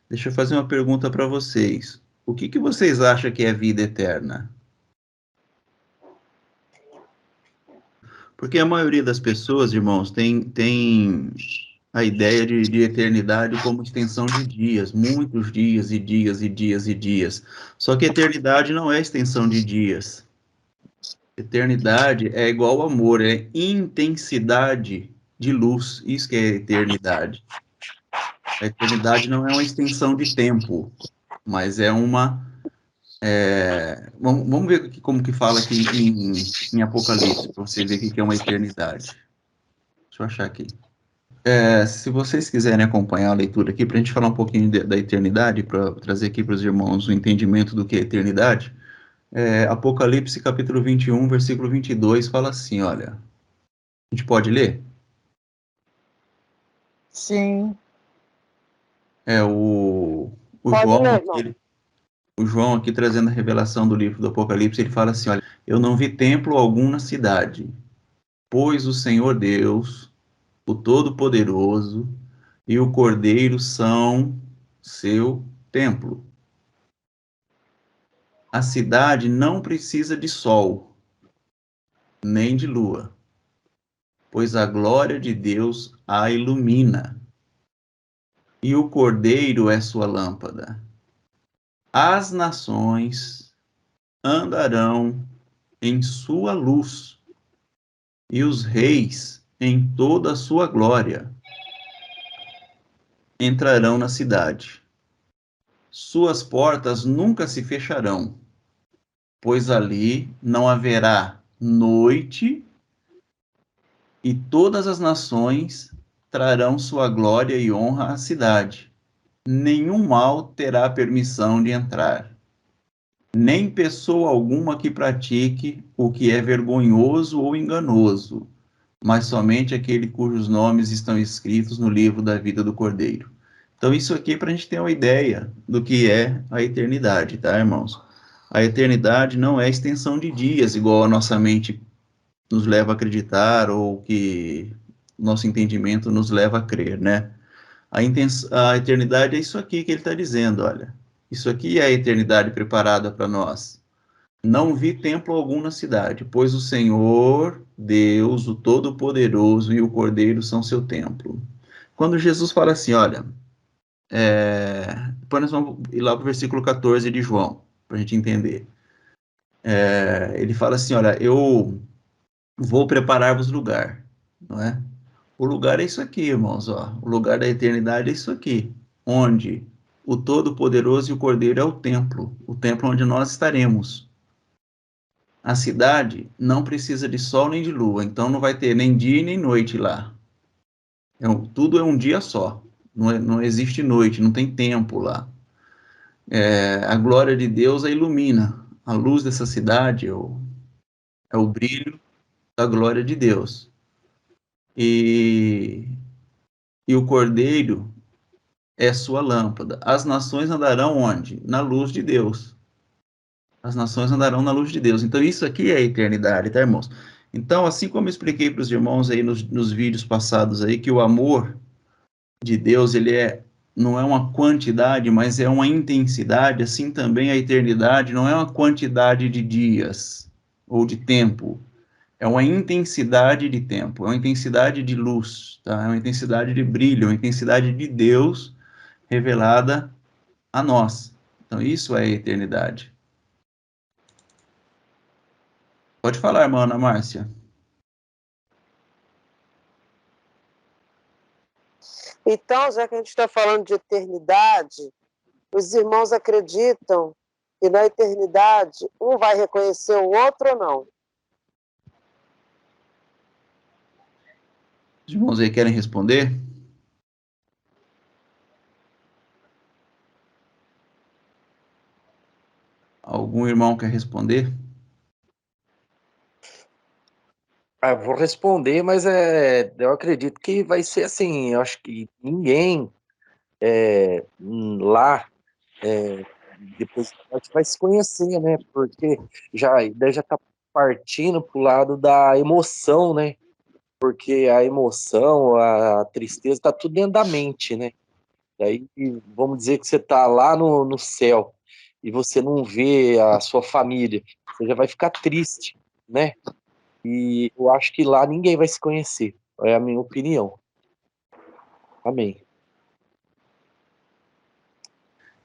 Deixa eu fazer uma pergunta para vocês. O que que vocês acham que é vida eterna? Porque a maioria das pessoas, irmãos, tem a ideia de eternidade como extensão de dias, muitos dias e dias e dias e dias. Só que eternidade não é extensão de dias. Eternidade é igual ao amor, é intensidade de luz. Isso que é eternidade. A eternidade não é uma extensão de tempo, mas é uma. Vamos ver como que fala aqui em Apocalipse, para você ver o que é uma eternidade. Deixa eu achar aqui. Se vocês quiserem acompanhar a leitura aqui, para a gente falar um pouquinho da eternidade, para trazer aqui para os irmãos o entendimento do que é eternidade, Apocalipse capítulo 21, versículo 22, fala assim, olha, a gente pode ler? Sim. O Pode João, ler, irmão. o João aqui trazendo a revelação do livro do Apocalipse, ele fala assim, olha, eu não vi templo algum na cidade, pois o Senhor Deus, o Todo-Poderoso e o Cordeiro são seu templo. A cidade não precisa de sol, nem de lua, pois a glória de Deus a ilumina, e o Cordeiro é sua lâmpada. As nações andarão em sua luz, e os reis em toda a sua glória entrarão na cidade. Suas portas nunca se fecharão, pois ali não haverá noite, e todas as nações trarão sua glória e honra à cidade. Nenhum mal terá permissão de entrar, nem pessoa alguma que pratique o que é vergonhoso ou enganoso, mas somente aquele cujos nomes estão escritos no livro da vida do Cordeiro. Então, isso aqui é para a gente ter uma ideia do que é a eternidade, tá, irmãos? A eternidade não é extensão de dias, igual a nossa mente nos leva a acreditar ou que nosso entendimento nos leva a crer, né? A eternidade é isso aqui que ele está dizendo, olha. Isso aqui é a eternidade preparada para nós. Não vi templo algum na cidade, pois o Senhor, Deus, o Todo-Poderoso e o Cordeiro são seu templo. Quando Jesus fala assim, olha, depois nós vamos ir lá para o versículo 14 de João, para a gente entender. Ele fala assim, olha, eu vou preparar-vos lugar, não é? O lugar é isso aqui, irmãos, ó. O lugar da eternidade é isso aqui, onde o Todo-Poderoso e o Cordeiro é o templo onde nós estaremos. A cidade não precisa de sol nem de lua, então não vai ter nem dia nem noite lá. Tudo é um dia só. Não existe noite, não tem tempo lá. A glória de Deus a ilumina. A luz dessa cidade é o brilho da glória de Deus. E, e o Cordeiro é sua lâmpada. As nações andarão onde? Na luz de Deus. As nações andarão na luz de Deus. Então, isso aqui é a eternidade, tá, irmãos? Então, assim como eu expliquei para os irmãos aí nos vídeos passados aí, que o amor de Deus, não é uma quantidade, mas é uma intensidade, assim também a eternidade não é uma quantidade de dias ou de tempo, é uma intensidade de tempo, é uma intensidade de luz, tá? É uma intensidade de brilho, é uma intensidade de Deus revelada a nós. Então, isso é a eternidade. Pode falar, irmã Ana Márcia. Então, já que a gente está falando de eternidade, os irmãos acreditam que na eternidade um vai reconhecer o outro ou não? Os irmãos aí querem responder? Algum irmão quer responder? Eu vou responder, mas eu acredito que vai ser assim. Eu acho que ninguém lá depois da morte vai se conhecer, né? Porque daí já tá partindo pro lado da emoção, né? Porque a emoção, a tristeza, tá tudo dentro da mente, né? Daí, vamos dizer que você está lá no céu e você não vê a sua família, você já vai ficar triste, né? E eu acho que lá ninguém vai se conhecer. É a minha opinião. Amém.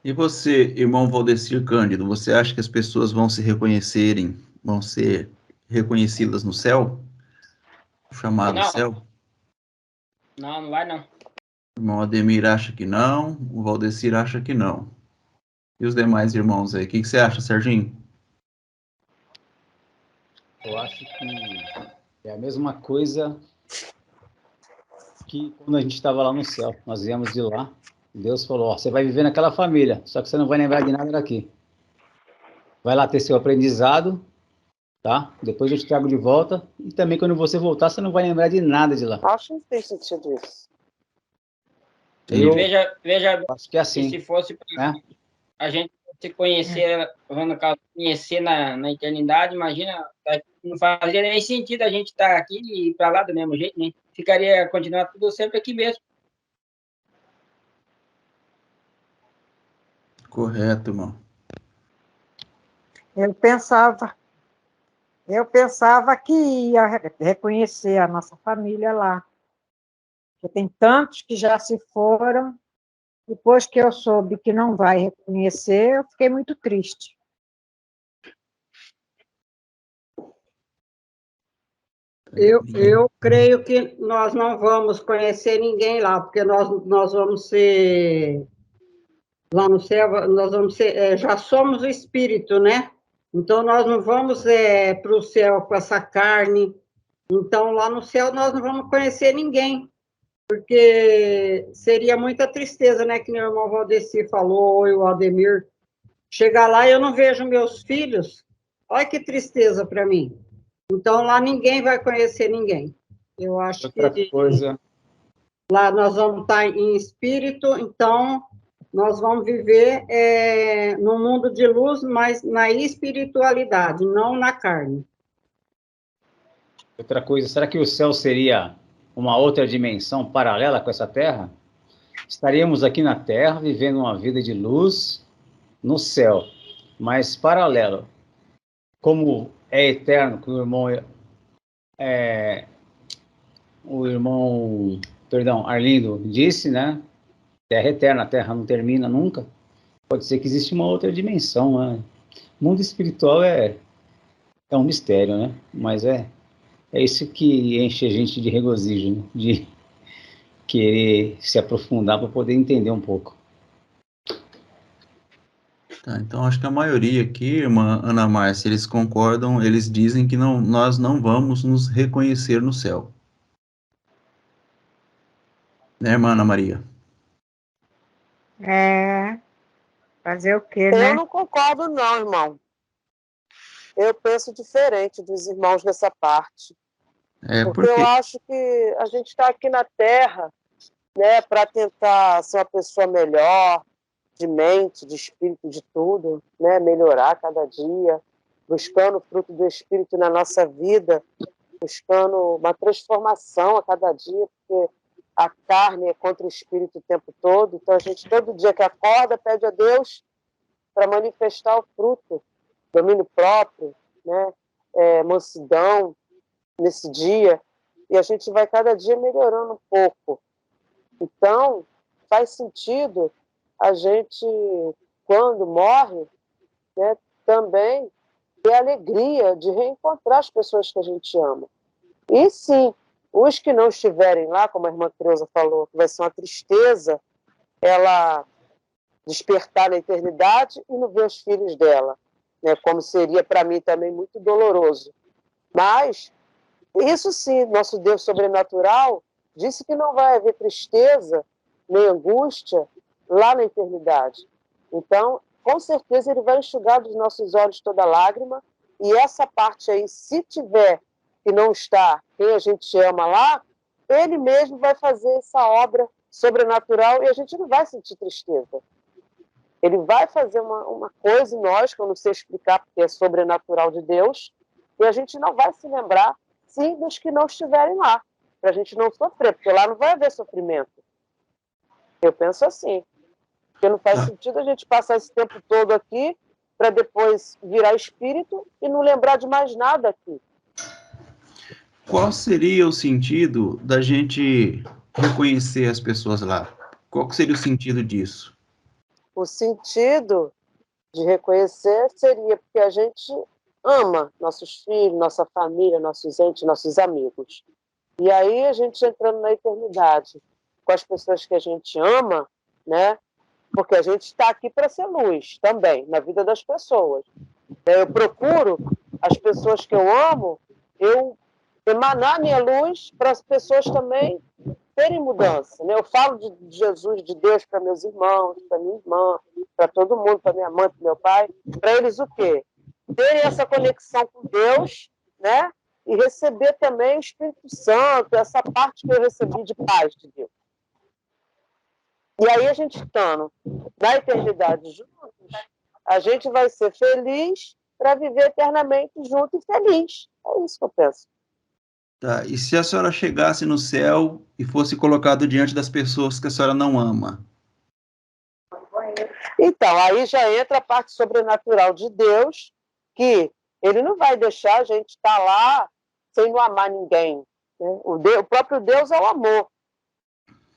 E você, irmão Valdecir Cândido, você acha que as pessoas vão se reconhecerem, vão ser reconhecidas no céu? O chamado Não, céu? não vai não. O irmão Ademir acha que não, o Valdecir acha que não. E os demais irmãos aí? O que você acha, Serginho? Eu acho que é a mesma coisa que quando a gente estava lá no céu. Nós viemos de lá. Deus falou: ó, você vai viver naquela família, só que você não vai lembrar de nada daqui. Vai lá ter seu aprendizado, tá? Depois eu te trago de volta. E também quando você voltar, você não vai lembrar de nada de lá. Acho que não tem sentido isso. Eu Veja, acho que é assim, se fosse né? a gente se conhecer, no caso, conhecer na eternidade, imagina, não fazia nem sentido a gente estar aqui e ir para lá do mesmo jeito, né? Ficaria, continuar tudo sempre aqui mesmo. Correto, irmão. Eu pensava que ia reconhecer a nossa família lá. Porque tem tantos que já se foram. Depois que eu soube que não vai reconhecer, eu fiquei muito triste. Eu creio que nós não vamos conhecer ninguém lá, porque nós vamos ser, lá no céu, nós vamos ser, já somos o espírito, né? Então, nós não vamos para o céu com essa carne. Então, lá no céu, nós não vamos conhecer ninguém, porque seria muita tristeza, né? Que meu irmão Valdeci falou, e o Ademir. Chegar lá e eu não vejo meus filhos, olha que tristeza para mim. Então, lá ninguém vai conhecer ninguém. Eu acho Outra que coisa, lá nós vamos estar em espírito, então nós vamos viver no mundo de luz, mas na espiritualidade, não na carne. será que o céu seria uma outra dimensão paralela com essa Terra? Estaríamos aqui na Terra, vivendo uma vida de luz no céu, mas paralelo. Como é eterno, que o irmão, perdão, Arlindo disse, né? Terra eterna, a Terra não termina nunca. Pode ser que exista uma outra dimensão, né? O mundo espiritual é um mistério, né? Mas é isso que enche a gente de regozijo, né? De querer se aprofundar para poder entender um pouco. Tá, então acho que a maioria aqui, irmã Ana Márcia, eles concordam, eles dizem que não, nós não vamos nos reconhecer no céu. Né, irmã Ana Maria? Fazer o quê, né? Eu não concordo, não, irmão. Eu penso diferente dos irmãos nessa parte. Porque eu acho que a gente está aqui na Terra, né, para tentar ser uma pessoa melhor, de mente, de espírito, de tudo, né, melhorar cada dia, buscando o fruto do Espírito na nossa vida, buscando uma transformação a cada dia, porque a carne é contra o Espírito o tempo todo, então a gente todo dia que acorda pede a Deus para manifestar o fruto, domínio próprio, né, mansidão nesse dia, e a gente vai cada dia melhorando um pouco. Então, faz sentido a gente, quando morre, né, também ter a alegria de reencontrar as pessoas que a gente ama. E sim, os que não estiverem lá, como a irmã Creuza falou, que vai ser uma tristeza ela despertar na eternidade e não ver os filhos dela, né, como seria para mim também muito doloroso. Mas, isso sim, nosso Deus sobrenatural disse que não vai haver tristeza nem angústia lá na eternidade. Então, com certeza, ele vai enxugar dos nossos olhos toda lágrima, e essa parte aí, se tiver que não está quem a gente ama lá, ele mesmo vai fazer essa obra sobrenatural e a gente não vai sentir tristeza. Ele vai fazer uma coisa em nós, que eu não sei explicar porque é sobrenatural de Deus, e a gente não vai se lembrar, sim, dos que não estiverem lá, para a gente não sofrer, porque lá não vai haver sofrimento. Eu penso assim. Porque não faz sentido a gente passar esse tempo todo aqui para depois virar espírito e não lembrar de mais nada aqui. Qual seria o sentido da gente reconhecer as pessoas lá? Qual seria o sentido disso? O sentido de reconhecer seria porque a gente ama nossos filhos, nossa família, nossos entes, nossos amigos. E aí a gente entrando na eternidade com as pessoas que a gente ama, né? Porque a gente está aqui para ser luz também na vida das pessoas. Eu procuro as pessoas que eu amo, eu emanar minha luz para as pessoas também terem mudança. Né? Eu falo de Jesus, de Deus para meus irmãos, para minha irmã, para todo mundo, para minha mãe, para meu pai, para eles o quê? Terem essa conexão com Deus, né? E receber também o Espírito Santo, essa parte que eu recebi de paz de Deus. E aí a gente estando na eternidade juntos, a gente vai ser feliz para viver eternamente junto e feliz. É isso que eu penso. Tá, e se a senhora chegasse no céu e fosse colocado diante das pessoas que a senhora não ama? Então, aí já entra a parte sobrenatural de Deus, que ele não vai deixar a gente estar lá sem não amar ninguém. Né? O próprio Deus é o amor.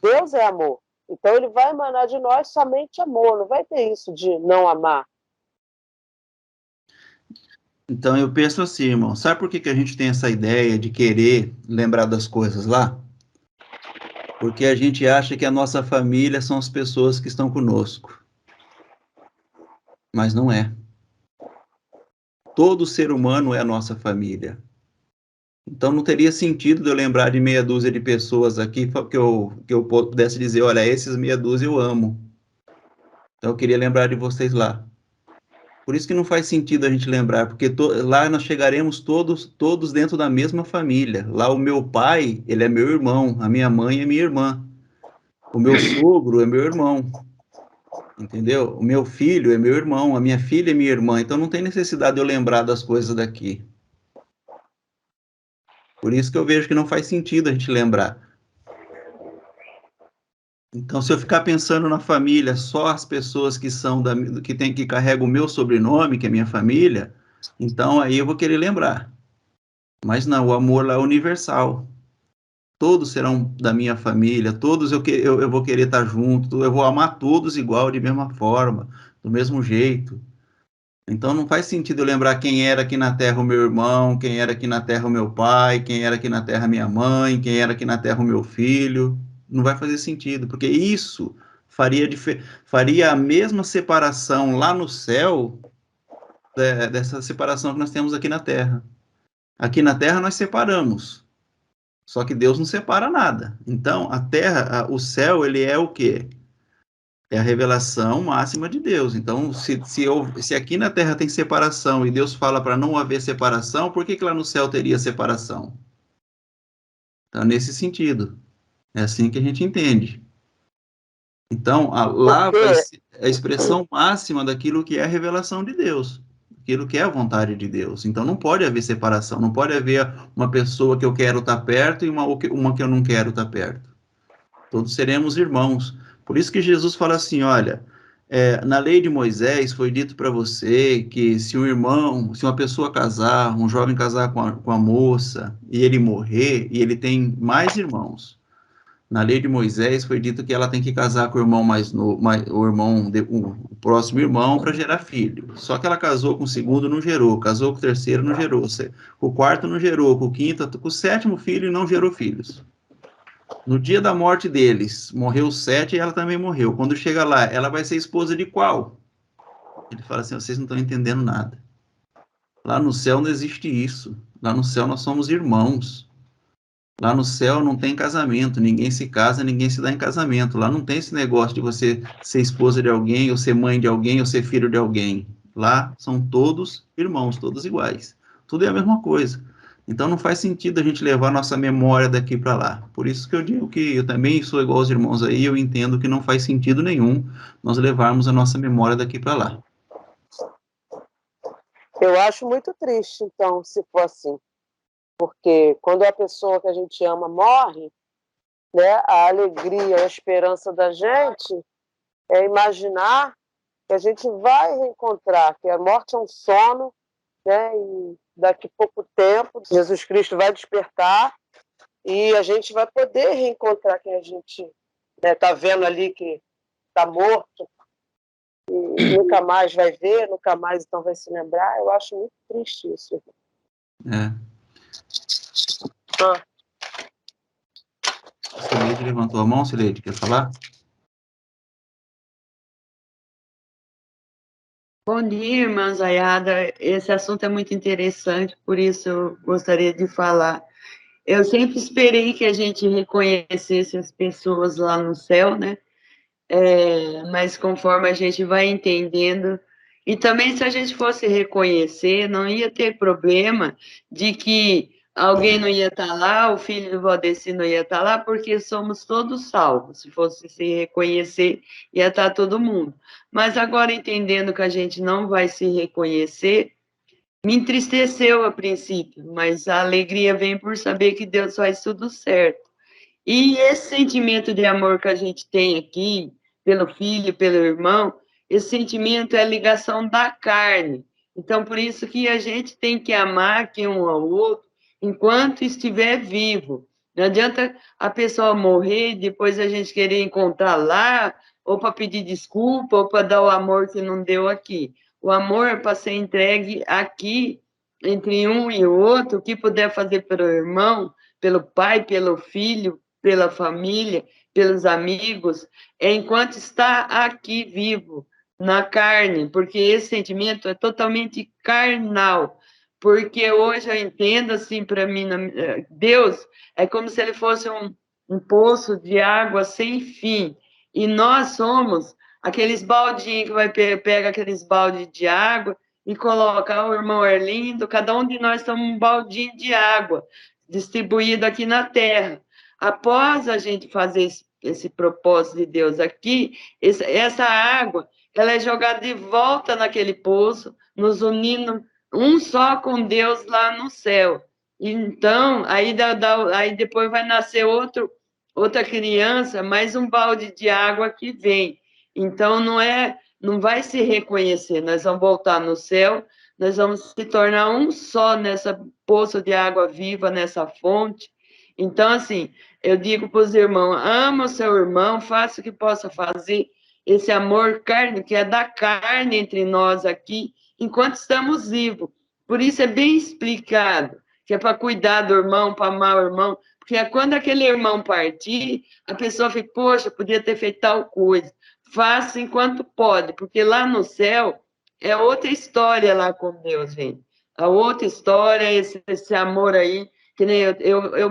Deus é amor. Então, ele vai emanar de nós somente amor. Não vai ter isso de não amar. Então eu penso assim, irmão, sabe por que a gente tem essa ideia de querer lembrar das coisas lá? Porque a gente acha que a nossa família são as pessoas que estão conosco. Mas não é. Todo ser humano é a nossa família. Então não teria sentido de eu lembrar de meia dúzia de pessoas aqui que eu pudesse dizer, olha, esses meia dúzia eu amo. Então eu queria lembrar de vocês lá. Por isso que não faz sentido a gente lembrar, porque lá nós chegaremos todos dentro da mesma família. Lá o meu pai, ele é meu irmão, a minha mãe é minha irmã. O meu sogro é meu irmão. Entendeu? O meu filho é meu irmão, a minha filha é minha irmã. Então não tem necessidade de eu lembrar das coisas daqui. Por isso que eu vejo que não faz sentido a gente lembrar. Então, se eu ficar pensando na família, só as pessoas que carregam o meu sobrenome, que é minha família, então aí eu vou querer lembrar. Mas não, o amor lá é universal. Todos serão da minha família, todos eu vou querer estar junto, eu vou amar todos igual, de mesma forma, do mesmo jeito. Então não faz sentido eu lembrar quem era aqui na terra o meu irmão, quem era aqui na terra o meu pai, quem era aqui na terra a minha mãe, quem era aqui na terra o meu filho. Não vai fazer sentido, porque isso faria a mesma separação lá no céu dessa separação que nós temos aqui na terra. Aqui na terra nós separamos, só que Deus não separa nada. Então a terra, o céu, ele é o quê? É a revelação máxima de Deus. Então, se aqui na Terra tem separação e Deus fala para não haver separação, por que lá no céu teria separação? Então, nesse sentido. É assim que a gente entende. Então, lá vai ser a expressão máxima daquilo que é a revelação de Deus, aquilo que é a vontade de Deus. Então, não pode haver separação, não pode haver uma pessoa que eu quero estar perto e uma que eu não quero estar perto. Todos seremos irmãos. Por isso que Jesus fala assim, olha, na lei de Moisés foi dito para você que se uma pessoa casar, um jovem casar com a moça, e ele morrer, e ele tem mais irmãos. Na lei de Moisés foi dito que ela tem que casar com o irmão mais novo, o próximo irmão para gerar filho. Só que ela casou com o segundo, não gerou. Casou com o terceiro, não gerou. Com o quarto, não gerou. Com o quinto, com o sétimo filho, não gerou filhos. No dia da morte deles, morreu 7 e ela também morreu. Quando chega lá, ela vai ser esposa de qual? Ele fala assim, vocês não estão entendendo nada. Lá no céu não existe isso. Lá no céu nós somos irmãos. Lá no céu não tem casamento. Ninguém se casa, ninguém se dá em casamento. Lá não tem esse negócio de você ser esposa de alguém, ou ser mãe de alguém, ou ser filho de alguém. Lá são todos irmãos, todos iguais. Tudo é a mesma coisa. Então não faz sentido a gente levar nossa memória daqui para lá. Por isso que eu digo que eu também sou igual aos irmãos aí, eu entendo que não faz sentido nenhum nós levarmos a nossa memória daqui para lá. Eu acho muito triste, então, se for assim. Porque quando a pessoa que a gente ama morre, né? A alegria, a esperança da gente é imaginar que a gente vai reencontrar, que a morte é um sono, né? E daqui a pouco tempo Jesus Cristo vai despertar e a gente vai poder reencontrar quem a gente está vendo ali que está morto e nunca mais vai ver, nunca mais então vai se lembrar. Eu acho muito triste isso. Sileide levantou a mão. Sileide, quer falar? Bom dia, irmã Zayada. Esse assunto é muito interessante, por isso eu gostaria de falar. Eu sempre esperei que a gente reconhecesse as pessoas lá no céu, né? Mas conforme a gente vai entendendo, e também se a gente fosse reconhecer, não ia ter problema de que alguém não ia estar lá, o filho do Valdeci não ia estar lá, porque somos todos salvos. Se fosse se reconhecer, ia estar todo mundo. Mas agora, entendendo que a gente não vai se reconhecer, me entristeceu a princípio, mas a alegria vem por saber que Deus faz tudo certo. E esse sentimento de amor que a gente tem aqui, pelo filho, pelo irmão, esse sentimento é a ligação da carne. Então, por isso que a gente tem que amar aqui um ao outro enquanto estiver vivo. Não adianta a pessoa morrer e depois a gente querer encontrar lá, ou para pedir desculpa, ou para dar o amor que não deu aqui. O amor é para ser entregue aqui, entre um e outro, o que puder fazer pelo irmão, pelo pai, pelo filho, pela família, pelos amigos, enquanto está aqui vivo, na carne, porque esse sentimento é totalmente carnal, porque hoje eu entendo assim para mim, Deus é como se ele fosse um poço de água sem fim, e nós somos aqueles baldinhos que vai pega aqueles baldes de água e coloca, o irmão Erlindo, cada um de nós somos um baldinho de água distribuído aqui na terra. Após a gente fazer esse propósito de Deus aqui, essa água, ela é jogada de volta naquele poço, nos unindo um só com Deus lá no céu. Então, aí depois vai nascer outra criança, mais um balde de água que vem. Então, não vai se reconhecer, nós vamos voltar no céu, nós vamos se tornar um só nessa poço de água viva, nessa fonte. Então, assim, eu digo para os irmãos, ama o seu irmão, faça o que possa fazer, esse amor carne, que é da carne entre nós aqui, enquanto estamos vivos. Por isso é bem explicado, que é para cuidar do irmão, para amar o irmão, porque quando aquele irmão partir, a pessoa fica, poxa, podia ter feito tal coisa. Faça enquanto pode, porque lá no céu é outra história lá com Deus, gente. A outra história, esse amor aí, que nem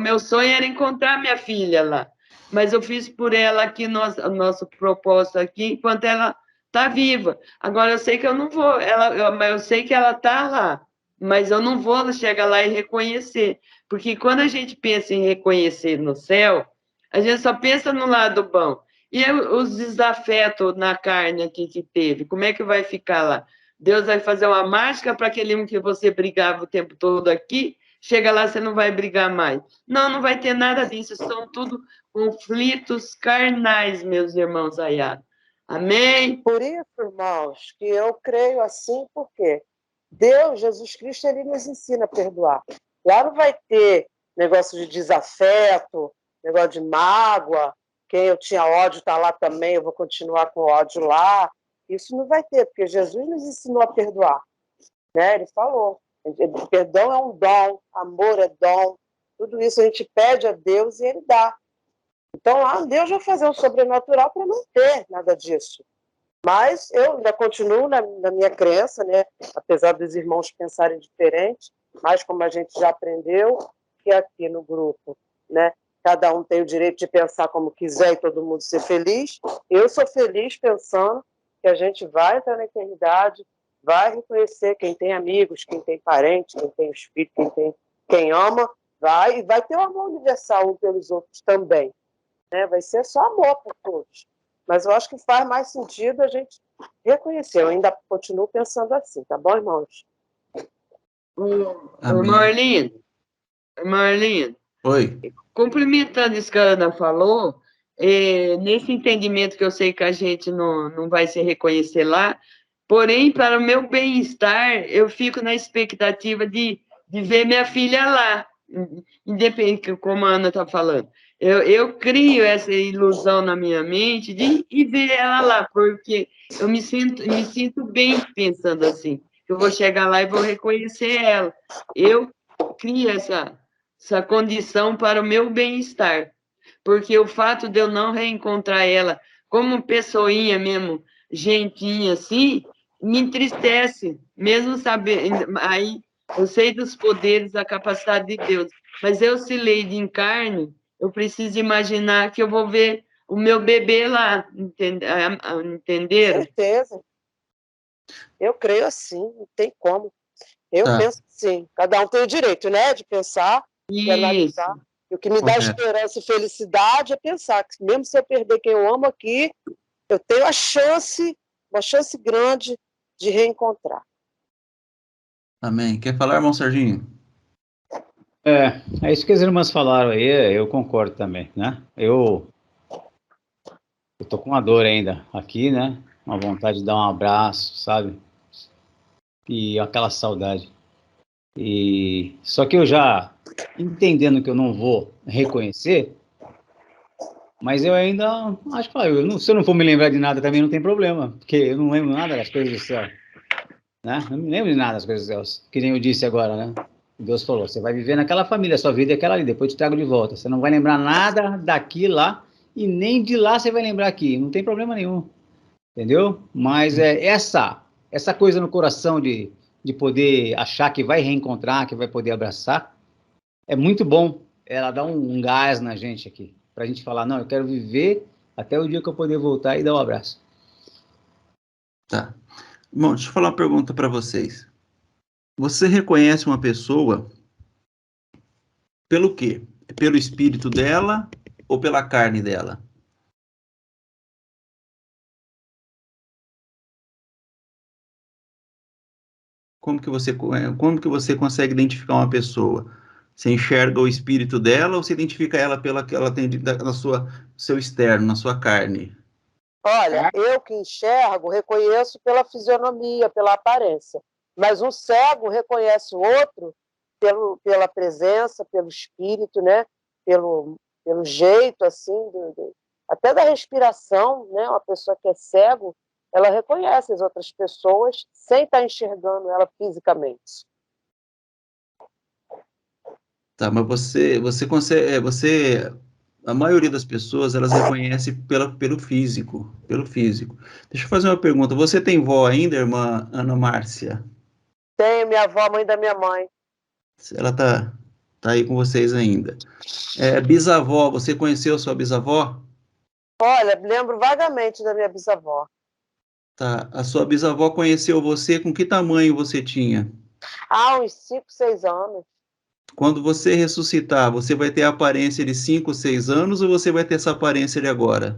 meu sonho era encontrar minha filha lá, mas eu fiz por ela aqui, o nosso propósito aqui, enquanto ela está viva. Agora, eu sei que eu não vou, eu sei que ela está lá, mas eu não vou chegar lá e reconhecer, porque quando a gente pensa em reconhecer no céu, a gente só pensa no lado bom. E os desafetos na carne aqui que teve, como é que vai ficar lá? Deus vai fazer uma mágica para aquele um que você brigava o tempo todo aqui, chega lá, você não vai brigar mais. Não, não vai ter nada disso, são tudo conflitos carnais, meus irmãos Ayá. Amém? Por isso, irmãos, que eu creio assim, porque Deus, Jesus Cristo, ele nos ensina a perdoar. Lá não vai ter negócio de desafeto, negócio de mágoa, quem eu tinha ódio está lá também, eu vou continuar com ódio lá. Isso não vai ter, porque Jesus nos ensinou a perdoar. Né? Ele falou, perdão é um dom, amor é dom, tudo isso a gente pede a Deus e ele dá. Então, lá Deus vai fazer um sobrenatural para não ter nada disso. Mas eu ainda continuo na minha crença, né? Apesar dos irmãos pensarem diferente, mas como a gente já aprendeu, que aqui no grupo, né? Cada um tem o direito de pensar como quiser e todo mundo ser feliz. Eu sou feliz pensando que a gente vai entrar na eternidade, vai reconhecer quem tem amigos, quem tem parente, quem tem espírito, quem ama, vai ter o amor universal um pelos outros também. Né? Vai ser só amor para todos. Mas eu acho que faz mais sentido a gente reconhecer. Eu ainda continuo pensando assim, tá bom, irmãos? Irmão Arlindo, Oi. Complementando isso que a Ana falou, nesse entendimento que eu sei que a gente não vai se reconhecer lá, porém, para o meu bem-estar, eu fico na expectativa de ver minha filha lá, independente, como a Ana está falando. Eu crio essa ilusão na minha mente de ver ela lá, porque eu me sinto bem pensando assim. Eu vou chegar lá e vou reconhecer ela. Eu crio essa condição para o meu bem-estar, porque o fato de eu não reencontrar ela como pessoinha mesmo, gentinha assim, me entristece, mesmo sabendo, aí eu sei dos poderes, da capacidade de Deus, mas eu, se Lady encarne, eu preciso imaginar que eu vou ver o meu bebê lá, entenderam? Com certeza. Eu creio assim, não tem como. Eu penso assim, cada um tem o direito, né, de pensar e analisar. E o que me dá esperança e felicidade é pensar que, mesmo se eu perder quem eu amo aqui, eu tenho uma chance grande de reencontrar. Amém. Quer falar, irmão Serginho? É isso que as irmãs falaram aí, eu concordo também, né? Eu tô com uma dor ainda aqui, né? Uma vontade de dar um abraço, sabe? E aquela saudade. E só que eu já entendendo que eu não vou reconhecer, mas eu ainda acho que se eu não for me lembrar de nada também não tem problema, porque eu não lembro nada das coisas do céu, né? Eu não me lembro de nada das coisas do céu, que nem eu disse agora, né? Deus falou, você vai viver naquela família, a sua vida é aquela ali, depois eu te trago de volta. Você não vai lembrar nada daqui lá, e nem de lá você vai lembrar aqui, não tem problema nenhum, entendeu? Mas essa coisa no coração de poder achar que vai reencontrar, que vai poder abraçar, é muito bom. Ela dá um gás na gente aqui, pra gente falar, não, eu quero viver até o dia que eu poder voltar e dar um abraço. Tá. Bom, deixa eu falar uma pergunta para vocês. Você reconhece uma pessoa pelo quê? Pelo espírito dela ou pela carne dela? Como que você consegue identificar uma pessoa? Você enxerga o espírito dela ou você identifica ela pela que ela tem na seu externo, na sua carne? Olha, eu que enxergo, reconheço pela fisionomia, pela aparência. Mas um cego reconhece o outro pela presença, pelo espírito, né? Pelo jeito, assim, até da respiração, né? Uma pessoa que é cego, ela reconhece as outras pessoas sem estar enxergando ela fisicamente. Tá, mas você consegue, a maioria das pessoas, elas reconhecem pelo físico, Deixa eu fazer uma pergunta, você tem vó ainda, irmã Ana Márcia? Tenho, minha avó, mãe da minha mãe. Ela tá aí com vocês ainda. Bisavó, você conheceu sua bisavó? Olha, lembro vagamente da minha bisavó. Tá, a sua bisavó conheceu você, com que tamanho você tinha? Uns 5, 6 anos. Quando você ressuscitar, você vai ter a aparência de 5, 6 anos ou você vai ter essa aparência de agora?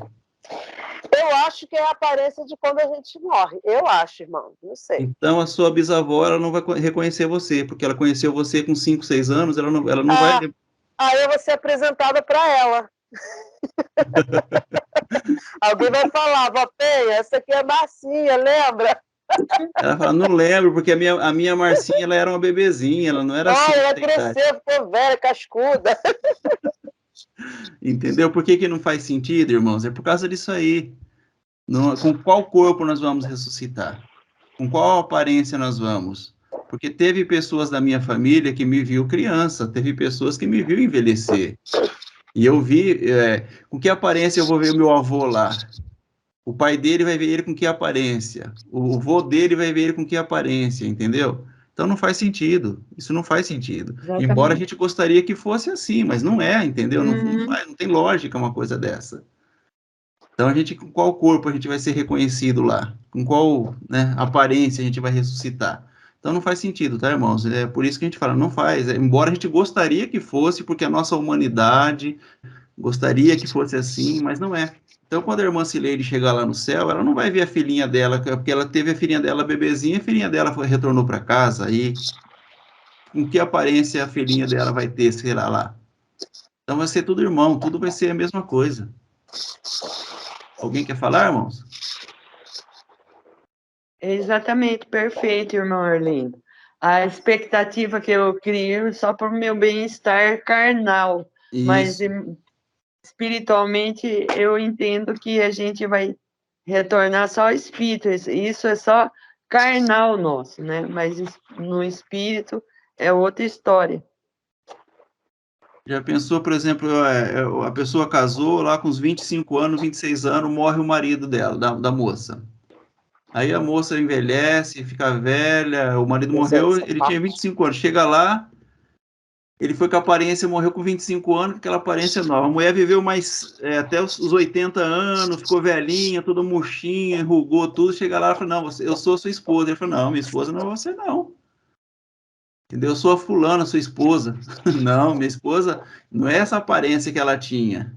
Eu acho que é a aparência de quando a gente morre. Eu acho, irmão. Não sei. Então, a sua bisavó, ela não vai reconhecer você, porque ela conheceu você com 5, 6 anos, ela não vai... Aí eu vou ser apresentada para ela. Alguém vai falar, vó Penha, essa aqui é a Marcinha, lembra? Ela fala, não lembro, porque a minha Marcinha, ela era uma bebezinha, ela não era assim. Ela cresceu, ficou velha, cascuda. Entendeu? Por que não faz sentido, irmãos? É por causa disso aí. Com qual corpo nós vamos ressuscitar? Com qual aparência nós vamos? Porque teve pessoas da minha família que me viu criança, teve pessoas que me viu envelhecer. E eu vi, com que aparência eu vou ver o meu avô lá? O pai dele vai ver ele com que aparência? O avô dele vai ver ele com que aparência, entendeu? Então não faz sentido, isso não faz sentido. Exatamente. Embora a gente gostaria que fosse assim, mas não é, entendeu? Não tem lógica uma coisa dessa. Então com qual corpo a gente vai ser reconhecido lá? Com qual, né, aparência a gente vai ressuscitar? Então não faz sentido, tá, irmãos? É por isso que a gente fala, não faz. Embora a gente gostaria que fosse, porque a nossa humanidade gostaria que fosse assim, mas não é. Então, quando a irmã Cileide chegar lá no céu, ela não vai ver a filhinha dela, porque ela teve a filhinha dela bebezinha, a filhinha dela retornou para casa, aí com que aparência a filhinha dela vai ter, sei lá. Então vai ser tudo irmão, tudo vai ser a mesma coisa. Alguém quer falar, irmãos? Exatamente, perfeito, irmão Arlindo. A expectativa que eu crio só para o meu bem-estar carnal, mas Isso. espiritualmente eu entendo que a gente vai retornar só ao espírito. Isso é só carnal nosso, né? Mas no espírito é outra história. Já pensou, por exemplo, a pessoa casou lá com uns 25 anos, 26 anos, morre o marido dela, da moça. Aí a moça envelhece, fica velha, o marido morreu, ele tinha 25 anos. Chega lá, ele foi com a aparência, morreu com 25 anos, com aquela aparência nova. A mulher viveu mais até os 80 anos, ficou velhinha, toda murchinha, enrugou tudo. Chega lá e fala, não, eu sou sua esposa. Ele falou, não, minha esposa não é você, não. Entendeu? Eu sou a fulana, sua esposa. Não, minha esposa não é essa aparência que ela tinha.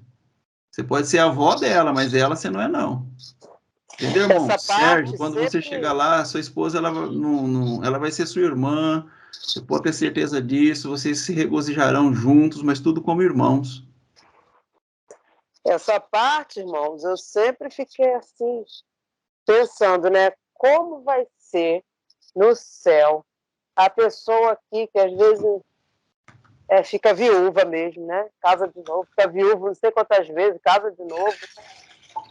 Você pode ser a avó dela, mas ela você não é, não. Entendeu, irmão? Sérgio, quando você chegar lá, sua esposa ela vai ser sua irmã. Você pode ter certeza disso. Vocês se regozijarão juntos, mas tudo como irmãos. Essa parte, irmãos, eu sempre fiquei assim, pensando, né? Como vai ser no céu a pessoa aqui que às vezes fica viúva mesmo, né? Casa de novo, fica viúva não sei quantas vezes, casa de novo.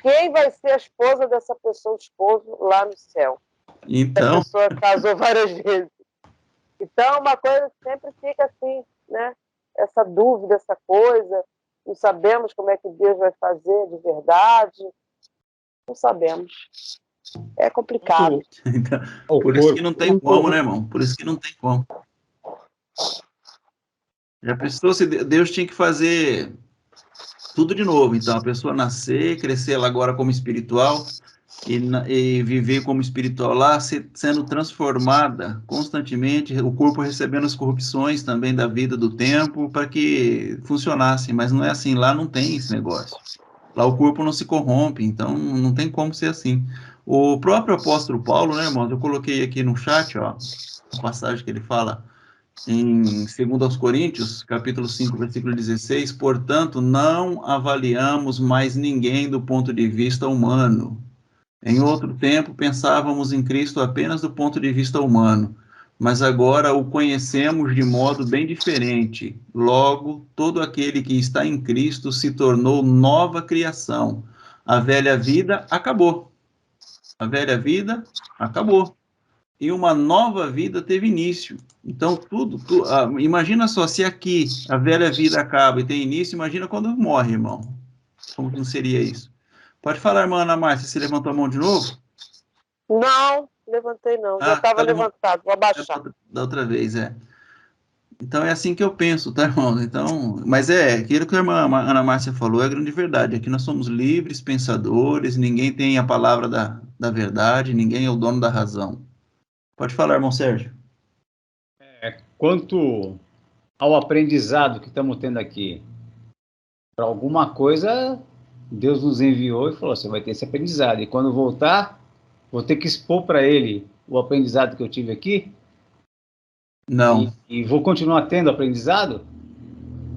Quem vai ser a esposa dessa pessoa, o esposo lá no céu? Então... A pessoa casou várias vezes. Então, uma coisa que sempre fica assim, né? Essa dúvida, essa coisa. Não sabemos como é que Deus vai fazer de verdade. Não sabemos. É complicado. Então, por isso que não tem como, né, irmão? Por isso que não tem como. Já pensou se Deus tinha que fazer tudo de novo? Então, a pessoa nascer, crescer ela agora como espiritual e viver como espiritual lá, sendo transformada constantemente, o corpo recebendo as corrupções também da vida, do tempo, para que funcionasse. Mas não é assim, lá não tem esse negócio. Lá o corpo não se corrompe, então não tem como ser assim. O próprio apóstolo Paulo, né, irmãos, eu coloquei aqui no chat, ó, a passagem que ele fala em 2 Coríntios, capítulo 5, versículo 16, portanto, não avaliamos mais ninguém do ponto de vista humano. Em outro tempo, pensávamos em Cristo apenas do ponto de vista humano, mas agora o conhecemos de modo bem diferente. Logo, todo aquele que está em Cristo se tornou nova criação. A velha vida acabou. A velha vida acabou. E uma nova vida teve início. Então, imagina só, se aqui a velha vida acaba e tem início, imagina quando morre, irmão. Como não seria isso? Pode falar, irmã Ana Márcia, você levantou a mão de novo? Não, levantei não. Já estava levantado, vou abaixar. Da outra vez, Então é assim que eu penso, tá, irmão? Então, mas aquilo que a irmã Ana Márcia falou é a grande verdade. Aqui nós somos livres pensadores, ninguém tem a palavra da verdade, ninguém é o dono da razão. Pode falar, irmão Sérgio. Quanto ao aprendizado que estamos tendo aqui, para alguma coisa, Deus nos enviou e falou, você vai ter esse aprendizado. E quando voltar, vou ter que expor para ele o aprendizado que eu tive aqui? Não. E vou continuar tendo aprendizado?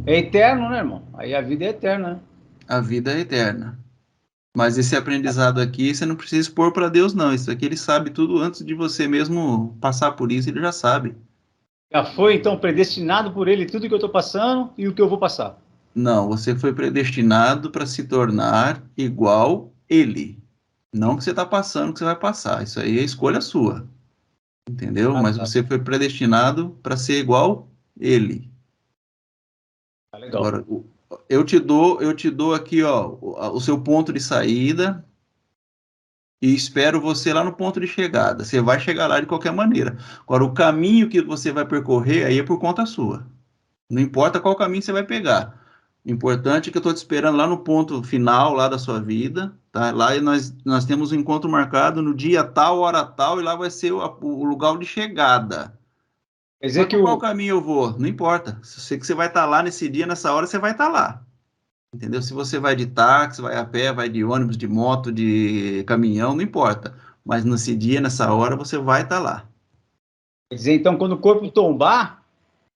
É eterno, né, irmão? Aí a vida é eterna, né? A vida é eterna. Mas esse aprendizado aqui, você não precisa expor para Deus, não. Isso aqui ele sabe tudo antes de você mesmo passar por isso, ele já sabe. Já foi, então, predestinado por ele tudo que eu estou passando e o que eu vou passar? Não, você foi predestinado para se tornar igual ele. Não que você está passando, que você vai passar. Isso aí é escolha sua. Entendeu? Mas você foi predestinado para ser igual ele. Legal. Agora, eu te dou aqui, ó, o seu ponto de saída e espero você lá no ponto de chegada. Você vai chegar lá de qualquer maneira. Agora, o caminho que você vai percorrer aí é por conta sua. Não importa qual caminho você vai pegar. O importante é que eu estou te esperando lá no ponto final lá da sua vida, tá? Lá nós temos um encontro marcado no dia tal, hora tal, e lá vai ser o lugar de chegada. Quer dizer que qual caminho eu vou? Não importa. Sei que você vai estar lá nesse dia, nessa hora, você vai estar lá. Entendeu? Se você vai de táxi, vai a pé, vai de ônibus, de moto, de caminhão, não importa. Mas nesse dia, nessa hora, você vai estar lá. Quer dizer, então, quando o corpo tombar,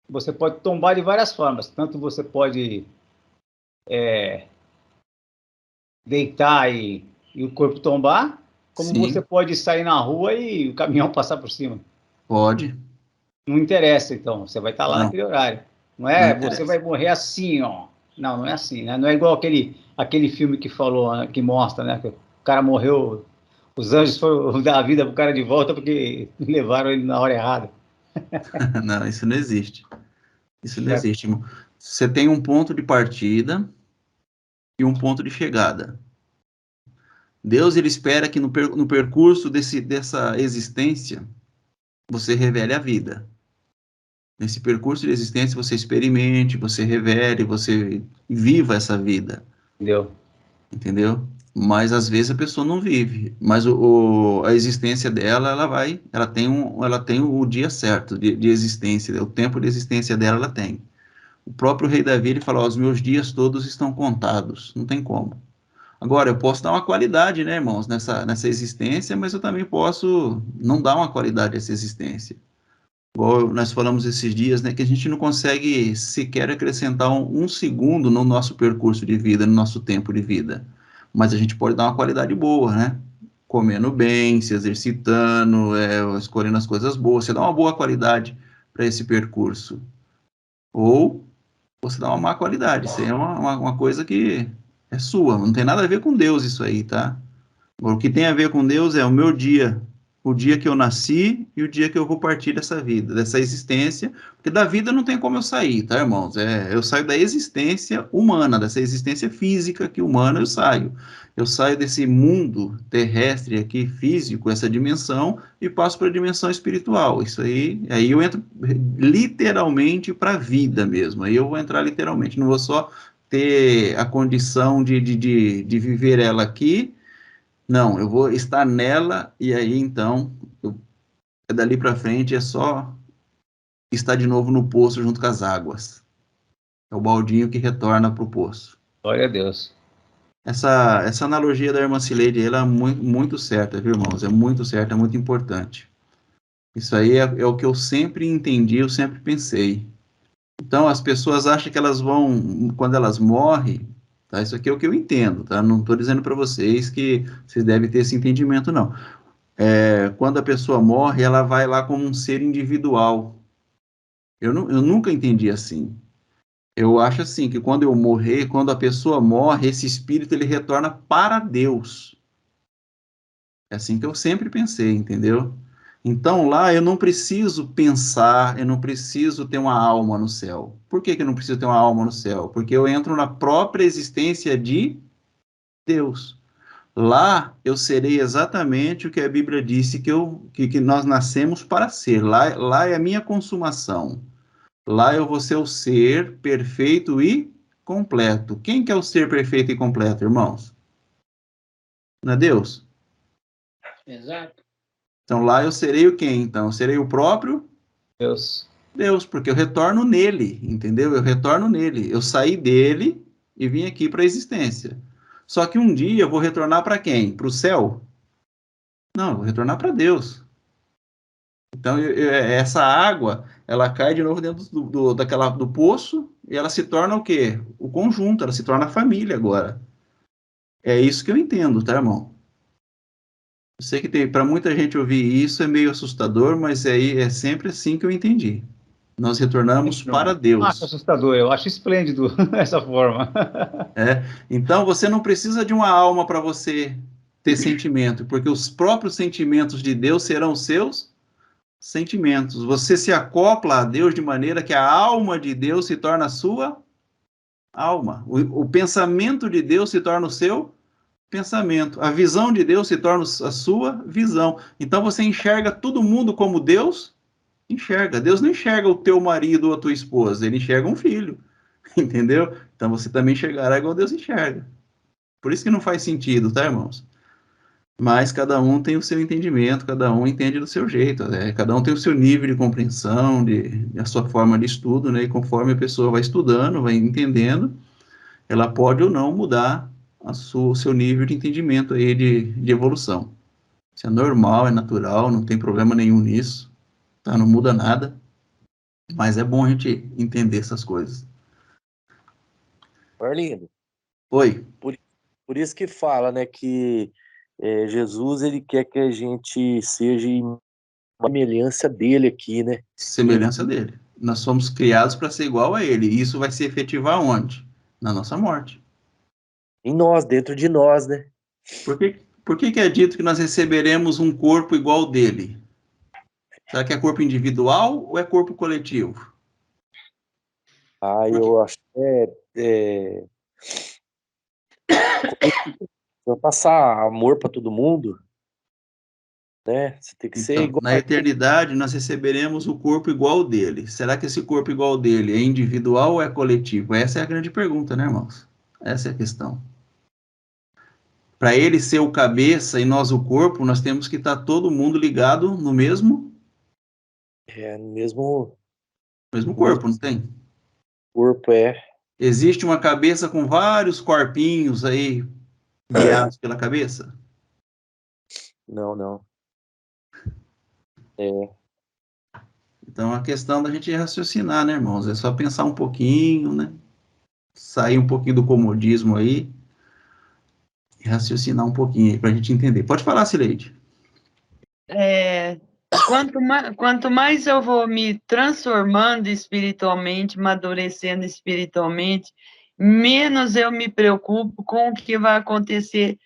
você pode tombar de várias formas. Tanto você pode deitar e o corpo tombar, como Sim. você pode sair na rua e o caminhão passar por cima. Pode. Não interessa, então, você vai estar lá naquele horário. Não é, você vai morrer assim, ó. Não, não é assim, né? Não é igual aquele filme que falou, que mostra, né? Que o cara morreu, os anjos foram dar a vida pro cara de volta porque levaram ele na hora errada. Não, isso não existe. Isso não Certo. existe, irmão. Você tem um ponto de partida e um ponto de chegada. Deus, ele espera que no percurso dessa existência, você revele a vida. Nesse percurso de existência, você experimente, você revele, você viva essa vida. Entendeu? Mas às vezes a pessoa não vive. Mas a existência dela, ela tem o dia certo de existência, o tempo de existência dela, ela tem. O próprio rei Davi, ele fala, os meus dias todos estão contados. Não tem como. Agora, eu posso dar uma qualidade, né, irmãos, nessa existência, mas eu também posso não dar uma qualidade a essa existência. Igual nós falamos esses dias, né, que a gente não consegue sequer acrescentar um segundo no nosso percurso de vida, no nosso tempo de vida. Mas a gente pode dar uma qualidade boa, né? Comendo bem, se exercitando, escolhendo as coisas boas. Você dá uma boa qualidade para esse percurso. Ou você dá uma má qualidade. Isso aí é uma coisa que é sua. Não tem nada a ver com Deus isso aí, tá? O que tem a ver com Deus é o meu dia, o dia que eu nasci e o dia que eu vou partir dessa vida, dessa existência, porque da vida não tem como eu sair, tá, irmãos? Eu saio da existência humana, dessa existência física que humana eu saio. Eu saio desse mundo terrestre aqui, físico, essa dimensão, e passo para a dimensão espiritual. Isso aí eu entro literalmente para a vida mesmo. Aí eu vou entrar literalmente, não vou só ter a condição de viver ela aqui. Não, eu vou estar nela e aí, então, dali para frente é só estar de novo no poço junto com as águas. É o baldinho que retorna para o poço. Glória a Deus. Essa analogia da irmã Cileide, ela é muito, muito certa, viu, irmãos? É muito certa, é muito importante. Isso aí é o que eu sempre entendi, eu sempre pensei. Então, as pessoas acham que elas vão, quando elas morrem, tá? Isso aqui é o que eu entendo, tá? Não estou dizendo para vocês que vocês devem ter esse entendimento, não. Quando a pessoa morre, ela vai lá como um ser individual. Eu nunca entendi assim. Eu acho assim, que quando eu morrer, quando a pessoa morre, esse espírito ele retorna para Deus. É assim que eu sempre pensei, entendeu? Então lá eu não preciso pensar, eu não preciso ter uma alma no céu. Por que eu não preciso ter uma alma no céu? Porque eu entro na própria existência de Deus. Lá eu serei exatamente o que a Bíblia disse que nós nascemos para ser. Lá é a minha consumação. Lá eu vou ser o ser perfeito e completo. Quem que é o ser perfeito e completo, irmãos? Não é Deus? Exato. Então lá eu serei o quem? Então, eu serei o próprio Deus. Deus, porque eu retorno nele, entendeu? Eu retorno nele. Eu saí dele e vim aqui para a existência. Só que um dia eu vou retornar para quem? Para o céu? Não, eu vou retornar para Deus. Então, essa água, ela cai de novo dentro do poço e ela se torna o quê? O conjunto, ela se torna a família agora. É isso que eu entendo, tá, irmão? Eu sei que para muita gente ouvir isso é meio assustador, mas é sempre assim que eu entendi. Nós retornamos para Deus. Não acho assustador, eu acho esplêndido essa forma. Então, você não precisa de uma alma para você ter sentimento, porque os próprios sentimentos de Deus serão os seus sentimentos. Você se acopla a Deus de maneira que a alma de Deus se torna a sua alma. O pensamento de Deus se torna o seu pensamento. A visão de Deus se torna a sua visão. Então você enxerga todo mundo como Deus enxerga. Deus não enxerga o teu marido ou a tua esposa, ele enxerga um filho. Entendeu? Então você também enxergará igual Deus enxerga. Por isso que não faz sentido, tá, irmãos? Mas cada um tem o seu entendimento, cada um entende do seu jeito, né? Cada um tem o seu nível de compreensão, a sua forma de estudo, né? E conforme a pessoa vai estudando, vai entendendo, ela pode ou não mudar o seu nível de entendimento aí de evolução. Isso é normal, é natural, não tem problema nenhum nisso, tá? Não muda nada, mas é bom a gente entender essas coisas. Arlindo, Oi. Por isso que fala, né, que Jesus, ele quer que a gente seja uma semelhança dele aqui, né? Semelhança dele. Nós somos criados para ser igual a ele. E isso vai se efetivar onde? Na nossa morte. Em nós, dentro de nós, né? Por que é dito que nós receberemos um corpo igual ao dele? Será que é corpo individual ou é corpo coletivo? Eu acho que vai passar amor para todo mundo, né? Você tem que ser Então, igual. na eternidade, nós receberemos o corpo igual ao dele. Será que esse corpo igual ao dele é individual ou é coletivo? Essa é a grande pergunta, né, irmãos? Essa é a questão. Para ele ser o cabeça e nós o corpo, nós temos que estar todo mundo ligado no mesmo Mesmo corpo, não tem? corpo, Existe uma cabeça com vários corpinhos aí guiados pela cabeça? Não. Então, a questão da gente raciocinar, né, irmãos? É só pensar um pouquinho, né? Sair um pouquinho do comodismo aí e raciocinar um pouquinho aí para a gente entender. Pode falar, Cileide. Quanto mais eu vou me transformando espiritualmente, amadurecendo espiritualmente, menos eu me preocupo com o que vai acontecer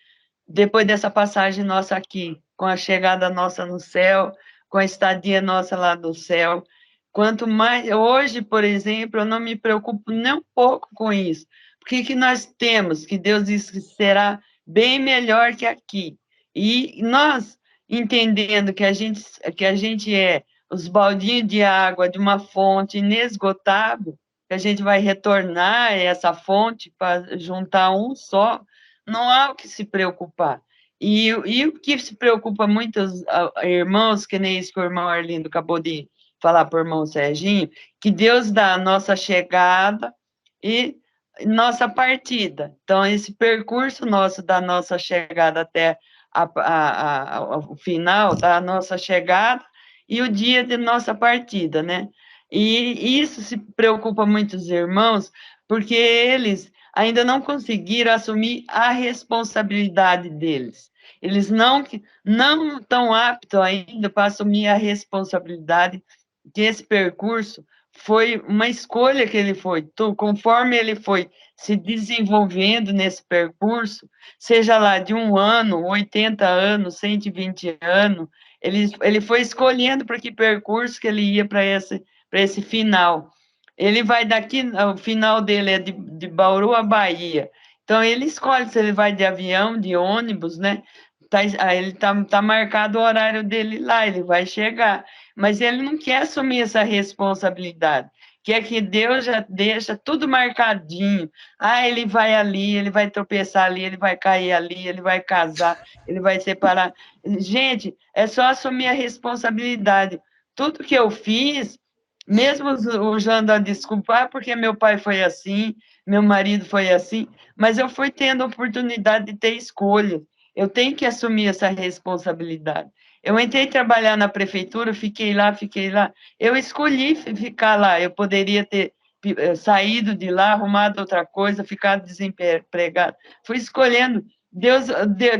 depois dessa passagem nossa aqui, com a chegada nossa no céu, com a estadia nossa lá do céu. Quanto mais, hoje, por exemplo, eu não me preocupo nem um pouco com isso. Porque que nós temos, que Deus disse que será bem melhor que aqui. E nós, entendendo que a gente é os baldinhos de água de uma fonte inesgotável, que a gente vai retornar essa fonte para juntar um só, não há o que se preocupar. E o que se preocupa muitos irmãos, que nem isso que o irmão Arlindo acabou de falar para o irmão Serginho, que Deus dá a nossa chegada e nossa partida. Então, esse percurso nosso da nossa chegada até o final da nossa chegada e o dia de nossa partida, né? E isso se preocupa muitos irmãos, porque eles ainda não conseguiram assumir a responsabilidade deles. Eles não estão aptos ainda para assumir a responsabilidade que esse percurso foi uma escolha que ele foi. Conforme ele foi se desenvolvendo nesse percurso, seja lá de 1 ano, 80 anos, 120 anos, ele foi escolhendo para que percurso que ele ia para esse final. Ele vai daqui, o final dele é de Bauru a Bahia. Então, ele escolhe se ele vai de avião, de ônibus, né? Ele tá marcado o horário dele lá, ele vai chegar. Mas ele não quer assumir essa responsabilidade. Quer que Deus já deixa tudo marcadinho. Ele vai ali, ele vai tropeçar ali, ele vai cair ali, ele vai casar, ele vai separar. Gente, é só assumir a responsabilidade. Tudo que eu fiz, mesmo usando a desculpa, porque meu pai foi assim, meu marido foi assim, mas eu fui tendo a oportunidade de ter escolha. Eu tenho que assumir essa responsabilidade. Eu entrei trabalhar na prefeitura, fiquei lá. Eu escolhi ficar lá. Eu poderia ter saído de lá, arrumado outra coisa, ficado desempregado. Fui escolhendo. Deus,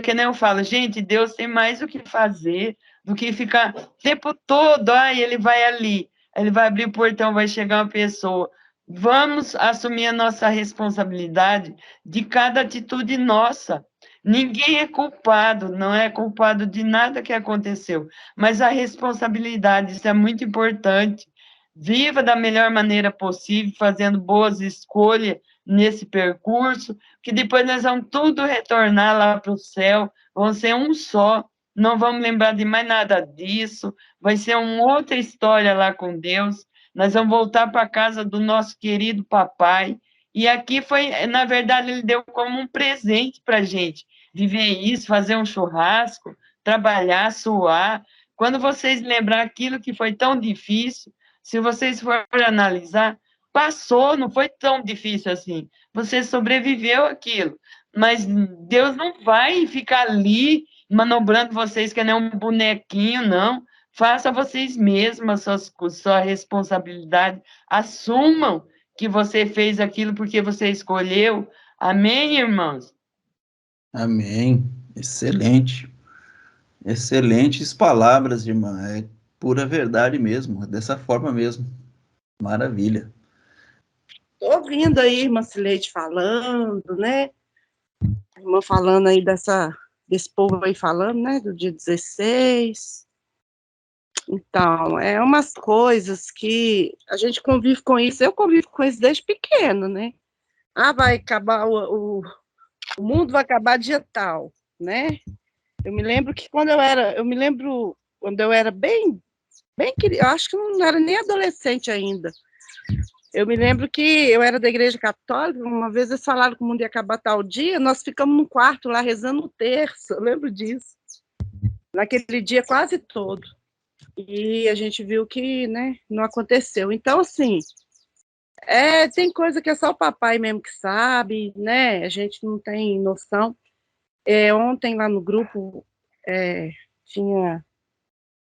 que nem eu falo, gente, Deus tem mais o que fazer do que ficar o tempo todo, ele vai ali, ele vai abrir o portão, vai chegar uma pessoa. Vamos assumir a nossa responsabilidade de cada atitude nossa. Ninguém é culpado, não é culpado de nada que aconteceu, mas a responsabilidade, isso é muito importante. Viva da melhor maneira possível, fazendo boas escolhas nesse percurso, que depois nós vamos tudo retornar lá para o céu, vão ser um só, não vamos lembrar de mais nada disso, vai ser uma outra história lá com Deus, nós vamos voltar para a casa do nosso querido papai, e aqui foi, na verdade, ele deu como um presente para a gente, viver isso, fazer um churrasco, trabalhar, suar. Quando vocês lembrar aquilo que foi tão difícil, se vocês forem analisar, passou, não foi tão difícil assim. Você sobreviveu aquilo, mas Deus não vai ficar ali manobrando vocês que nem um bonequinho, não. Faça vocês mesmos sua responsabilidade, assumam que você fez aquilo porque você escolheu, Amém, irmãos? Amém. Excelente. Excelentes palavras, irmã. É pura verdade mesmo. É dessa forma mesmo. Maravilha. Estou ouvindo aí, irmã Cileide falando, né? A irmã falando aí desse povo aí falando, né? Do dia 16. Então, é umas coisas que a gente convive com isso. Eu convivo com isso desde pequeno, né? Ah, vai acabar o mundo vai acabar dia tal, né? Eu me lembro que quando eu era bem, eu acho que não era nem adolescente ainda. Eu me lembro que eu era da igreja católica, uma vez eles falaram que o mundo ia acabar tal dia, nós ficamos num quarto lá rezando o terço, eu lembro disso. Naquele dia quase todo. E a gente viu que, né, não aconteceu. Então, assim, tem coisa que é só o papai mesmo que sabe, né? A gente não tem noção. Ontem lá no grupo tinha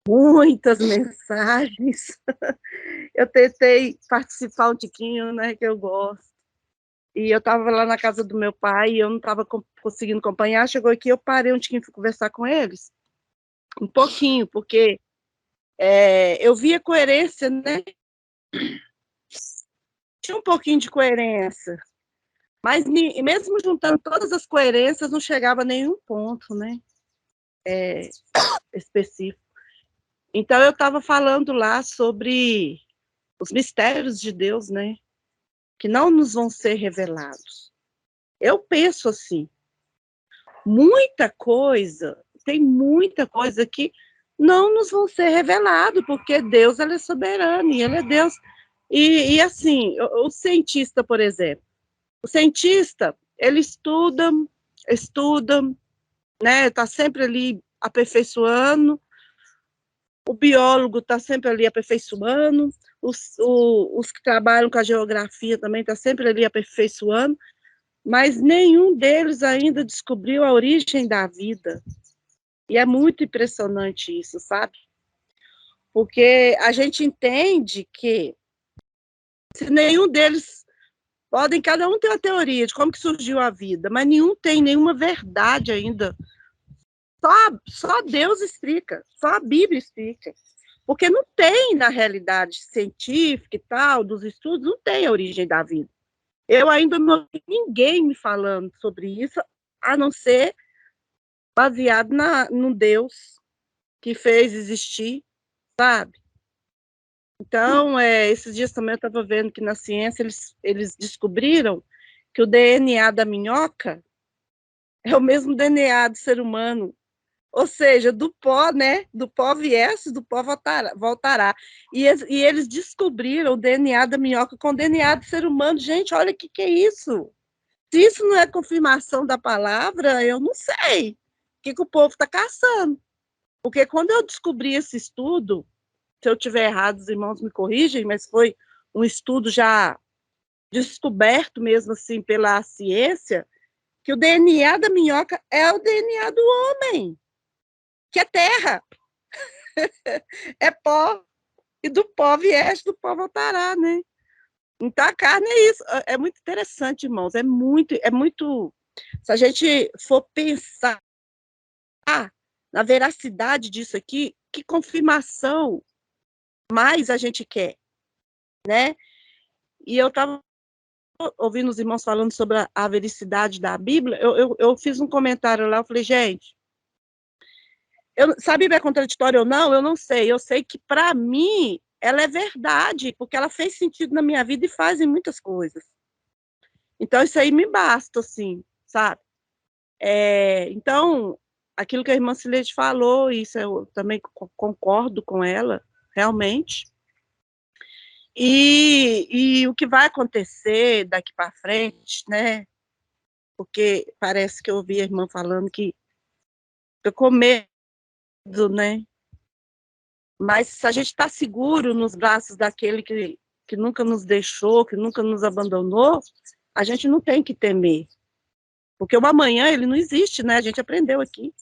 muitas mensagens. Eu tentei participar um tiquinho, né, que eu gosto. E eu estava lá na casa do meu pai e eu não estava conseguindo acompanhar. Chegou aqui, eu parei um tiquinho para conversar com eles. Um pouquinho, porque eu via coerência, né? Tinha um pouquinho de coerência. Mas mesmo juntando todas as coerências, não chegava a nenhum ponto, né? Específico. Então, eu estava falando lá sobre os mistérios de Deus, né? Que não nos vão ser revelados. Eu penso assim, tem muita coisa que não nos vão ser revelado, porque Deus ele é soberano, e ele é Deus. E assim, o cientista, por exemplo, o cientista, ele estuda, né, está sempre ali aperfeiçoando, o biólogo está sempre ali aperfeiçoando, os que trabalham com a geografia também estão sempre ali aperfeiçoando, mas nenhum deles ainda descobriu a origem da vida. E é muito impressionante isso, sabe? Porque a gente entende que se nenhum deles cada um tem uma teoria de como que surgiu a vida, mas nenhum tem nenhuma verdade ainda. Só Deus explica, só a Bíblia explica. Porque não tem, na realidade científica e tal, dos estudos, não tem a origem da vida. Eu ainda não vi ninguém me falando sobre isso, a não ser baseado no Deus que fez existir, sabe? Então, esses dias também eu estava vendo que na ciência eles descobriram que o DNA da minhoca é o mesmo DNA do ser humano. Ou seja, do pó, né? Do pó viesse, do pó voltará. E eles descobriram o DNA da minhoca com o DNA do ser humano. Gente, olha o que é isso. Se isso não é confirmação da palavra, eu não sei o que o povo está caçando. Porque quando eu descobri esse estudo, se eu estiver errado, os irmãos me corrigem, mas foi um estudo já descoberto mesmo assim pela ciência, que o DNA da minhoca é o DNA do homem, que é terra. É pó. E do pó vieste, do pó voltará, né? Então a carne é isso. É muito interessante, irmãos. É muito. Se a gente for pensar na veracidade disso aqui, que confirmação mais a gente quer, né? E eu estava ouvindo os irmãos falando sobre a veracidade da Bíblia, eu fiz um comentário lá, eu falei, gente, se a Bíblia é contraditória ou não, eu não sei, eu sei que para mim ela é verdade, porque ela fez sentido na minha vida e faz em muitas coisas. Então isso aí me basta, assim, sabe? Então, aquilo que a irmã Cileide falou, isso eu também concordo com ela, realmente. E o que vai acontecer daqui para frente, né? Porque parece que eu ouvi a irmã falando que eu com medo, né? Mas se a gente está seguro nos braços daquele que nunca nos deixou, que nunca nos abandonou, a gente não tem que temer. Porque o amanhã, ele não existe, né? A gente aprendeu aqui.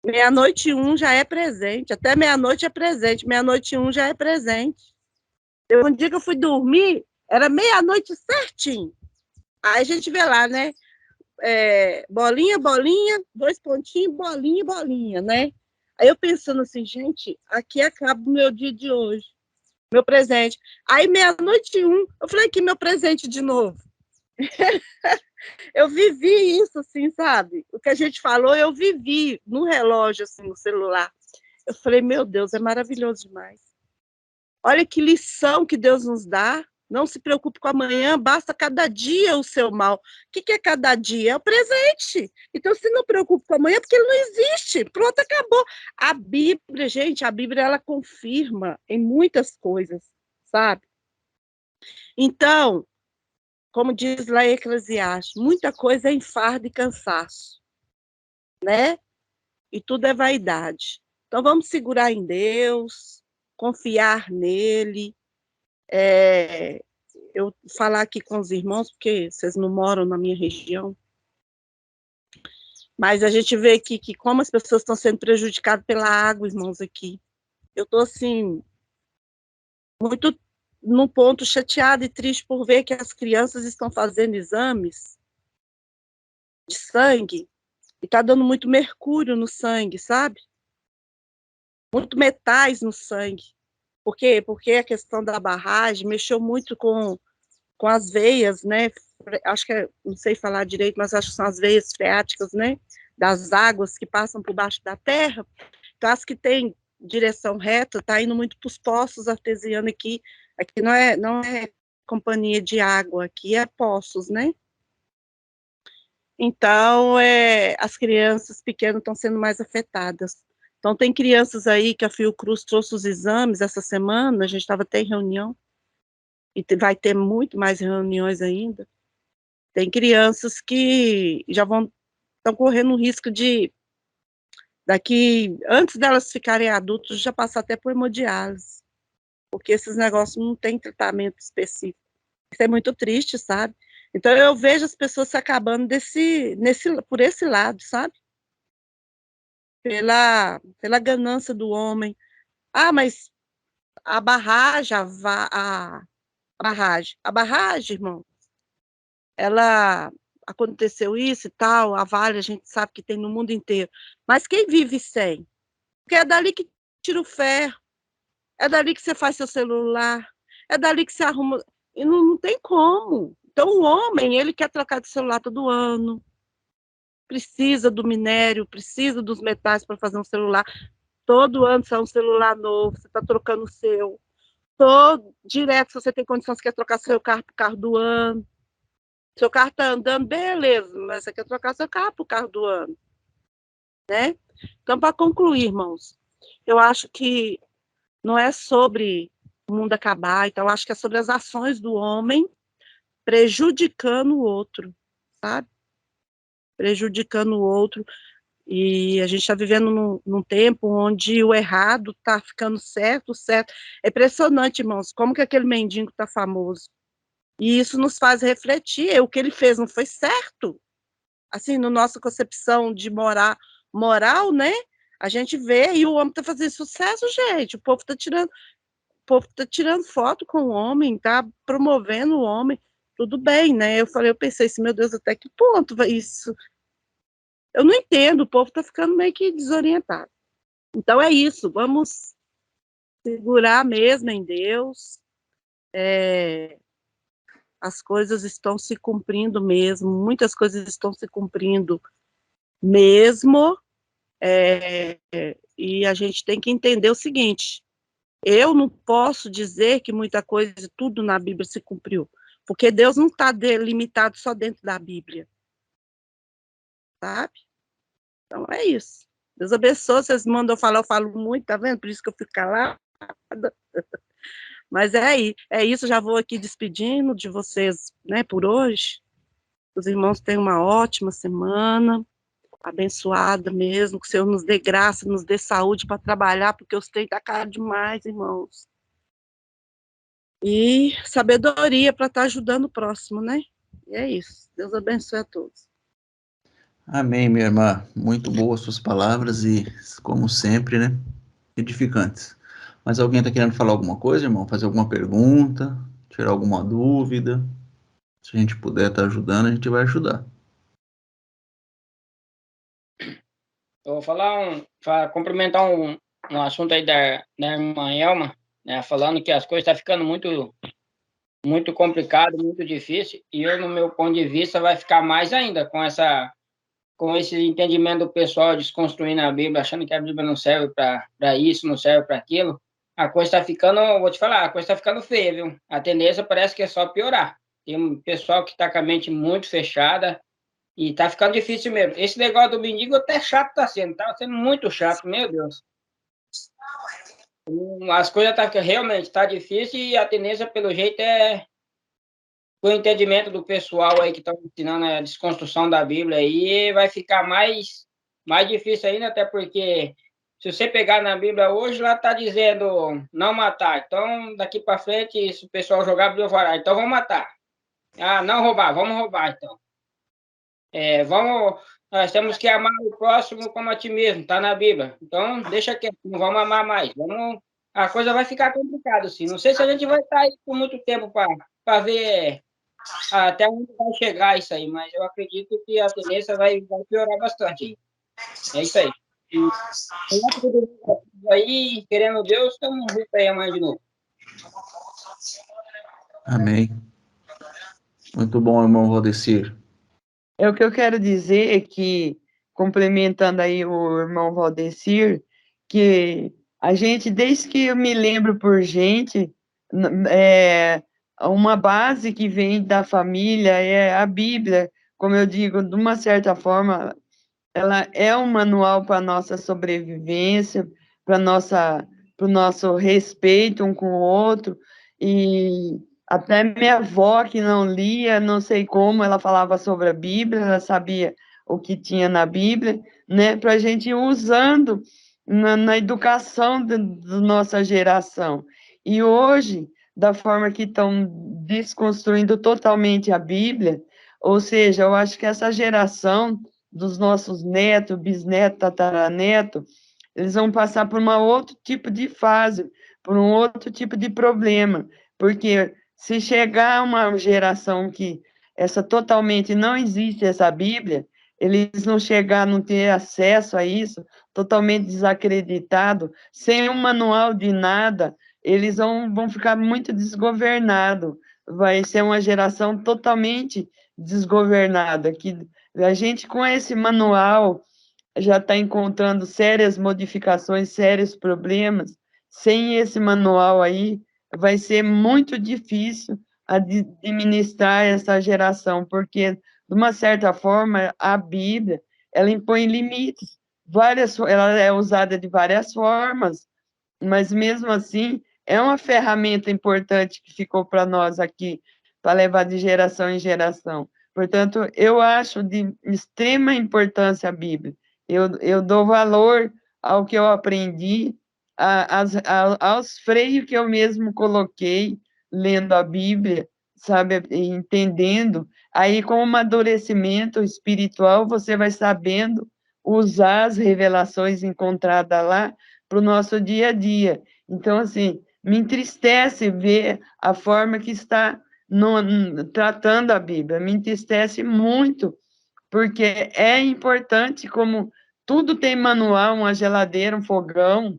00:01 já é presente, até 00:00 é presente, 00:01 já é presente. Um dia que eu fui dormir, era 00:00 certinho. Aí a gente vê lá, né? Bolinha, bolinha, 2 pontinhos, bolinha, bolinha, né? Aí eu pensando assim, gente, aqui acaba o meu dia de hoje, meu presente. Aí 00:01, eu falei, aqui meu presente de novo. Eu vivi isso, assim, sabe? O que a gente falou, eu vivi no relógio, assim, no celular. Eu falei, meu Deus, é maravilhoso demais. Olha que lição que Deus nos dá. Não se preocupe com amanhã, basta cada dia o seu mal. O que é cada dia? É o presente. Então, se não preocupe com amanhã, porque ele não existe. Pronto, acabou. A Bíblia, gente, a Bíblia, ela confirma em muitas coisas, sabe? Então, como diz lá em Eclesiastes, muita coisa é enfardo e cansaço, né? E tudo é vaidade. Então, vamos segurar em Deus, confiar nele, eu falar aqui com os irmãos, porque vocês não moram na minha região, mas a gente vê aqui que como as pessoas estão sendo prejudicadas pela água, irmãos, aqui. Eu estou, assim, muito num ponto chateada e triste por ver que as crianças estão fazendo exames de sangue e está dando muito mercúrio no sangue, sabe? Muito metais no sangue. Por quê? Porque a questão da barragem mexeu muito com as veias, né? Acho que, não sei falar direito, mas acho que são as veias freáticas, né? Das águas que passam por baixo da terra. Então, as que têm direção reta, tá indo muito para os poços artesianos aqui. Aqui não é companhia de água, aqui é poços, né? Então, as crianças pequenas estão sendo mais afetadas. Então, tem crianças aí que a Fiocruz trouxe os exames essa semana, a gente estava até em reunião, e vai ter muito mais reuniões ainda. Tem crianças que já estão correndo o risco de, antes delas ficarem adultos, já passar até por hemodiálise, porque esses negócios não têm tratamento específico. Isso é muito triste, sabe? Então, eu vejo as pessoas se acabando por esse lado, sabe? Pela ganância do homem. Ah, mas a barragem, irmão, ela aconteceu isso e tal, a Vale a gente sabe que tem no mundo inteiro, mas quem vive sem? Porque é dali que tira o ferro, é dali que você faz seu celular, é dali que você arruma, e não tem como. Então o homem, ele quer trocar de celular todo ano, precisa do minério, precisa dos metais para fazer um celular, todo ano sai um celular novo, você está trocando o seu, direto, se você tem condição, você quer trocar seu carro para o carro do ano. Seu carro está andando, beleza, mas você quer trocar seu carro para o carro do ano, né? Então, para concluir, irmãos, eu acho que não é sobre o mundo acabar, então, eu acho que é sobre as ações do homem prejudicando o outro, sabe? Prejudicando o outro, e a gente está vivendo num tempo onde o errado está ficando certo. É impressionante, irmãos, como que aquele mendigo está famoso. E isso nos faz refletir, o que ele fez não foi certo. Assim, na nossa concepção de moral, né? A gente vê, e o homem está fazendo sucesso, gente. O povo está tirando foto com o homem, está promovendo o homem, tudo bem, né? Eu pensei assim, meu Deus, até que ponto vai isso? Eu não entendo, o povo está ficando meio que desorientado. Então é isso, vamos segurar mesmo em Deus. As coisas estão se cumprindo mesmo, muitas coisas estão se cumprindo mesmo, e a gente tem que entender o seguinte, eu não posso dizer que muita coisa, tudo na Bíblia se cumpriu, porque Deus não está delimitado só dentro da Bíblia, sabe? Então é isso. Deus abençoe, vocês mandam eu falar, eu falo muito, tá vendo? Por isso que eu fico calada. Mas é isso, já vou aqui despedindo de vocês, né, por hoje. Os irmãos tenham uma ótima semana, abençoada mesmo, que o Senhor nos dê graça, nos dê saúde para trabalhar, porque os trem tá caro demais, irmãos. E sabedoria para estar ajudando o próximo, né? E é isso. Deus abençoe a todos. Amém, minha irmã. Muito boas suas palavras e, como sempre, né, edificantes. Mas alguém está querendo falar alguma coisa, irmão? Fazer alguma pergunta? Tirar alguma dúvida? Se a gente puder estar ajudando, a gente vai ajudar. Eu vou complementar um assunto aí da irmã Elma, né, falando que as coisas estão ficando muito complicado, muito difícil, e eu, no meu ponto de vista, vai ficar mais ainda com esse entendimento do pessoal desconstruindo a Bíblia, achando que a Bíblia não serve para isso, não serve para aquilo. A coisa está ficando, vou te falar, a coisa está ficando feia, viu? A tendência parece que é só piorar. Tem um pessoal que está com a mente muito fechada e está ficando difícil mesmo. Esse negócio do mendigo até chato está sendo muito chato, meu Deus. As coisas realmente tá difícil e a tendência, pelo jeito, é o entendimento do pessoal aí que está ensinando a desconstrução da Bíblia aí vai ficar mais difícil ainda, até porque se você pegar na Bíblia hoje, lá está dizendo não matar. Então, daqui para frente, se o pessoal jogar a Bíblia fora, então vamos matar. Ah, não roubar, vamos roubar, então. Nós temos que amar o próximo como a ti mesmo, está na Bíblia. Então, deixa quieto, não vamos amar mais. A coisa vai ficar complicada, assim. Não sei se a gente vai estar aí por muito tempo para ver até onde vai chegar isso aí, mas eu acredito que a tendência vai piorar bastante. É isso aí. Aí, querendo Deus, estamos juntos aí amanhã de novo. Amém. Muito bom, irmão Valdecir. O que eu quero dizer é que, complementando aí o irmão Valdecir, que a gente, desde que eu me lembro por gente, uma base que vem da família é a Bíblia, como eu digo, de uma certa forma, ela é um manual para a nossa sobrevivência, para o nosso respeito um com o outro, e até minha avó, que não lia, não sei como, ela falava sobre a Bíblia, ela sabia o que tinha na Bíblia, né, para a gente ir usando na educação da nossa geração. E hoje, da forma que estão desconstruindo totalmente a Bíblia, ou seja, eu acho que essa geração dos nossos netos, bisnetos, tataranetos, eles vão passar por um outro tipo de fase, por um outro tipo de problema, porque se chegar uma geração que totalmente não existe essa Bíblia, eles não chegar, não ter acesso a isso, totalmente desacreditado, sem um manual de nada, eles vão ficar muito desgovernados, vai ser uma geração totalmente desgovernada, que a gente, com esse manual, já está encontrando sérias modificações, sérios problemas. Sem esse manual aí, vai ser muito difícil administrar essa geração, porque, de uma certa forma, a Bíblia, ela impõe limites. Ela é usada de várias formas, mas, mesmo assim, é uma ferramenta importante que ficou para nós aqui, para levar de geração em geração. Portanto, eu acho de extrema importância a Bíblia. Eu dou valor ao que eu aprendi, aos freios que eu mesmo coloquei lendo a Bíblia, sabe, entendendo. Aí, com o amadurecimento espiritual, você vai sabendo usar as revelações encontradas lá para o nosso dia a dia. Então, assim, me entristece ver a forma que está tratando a Bíblia, me entristece muito, porque é importante, como tudo tem manual, uma geladeira, um fogão,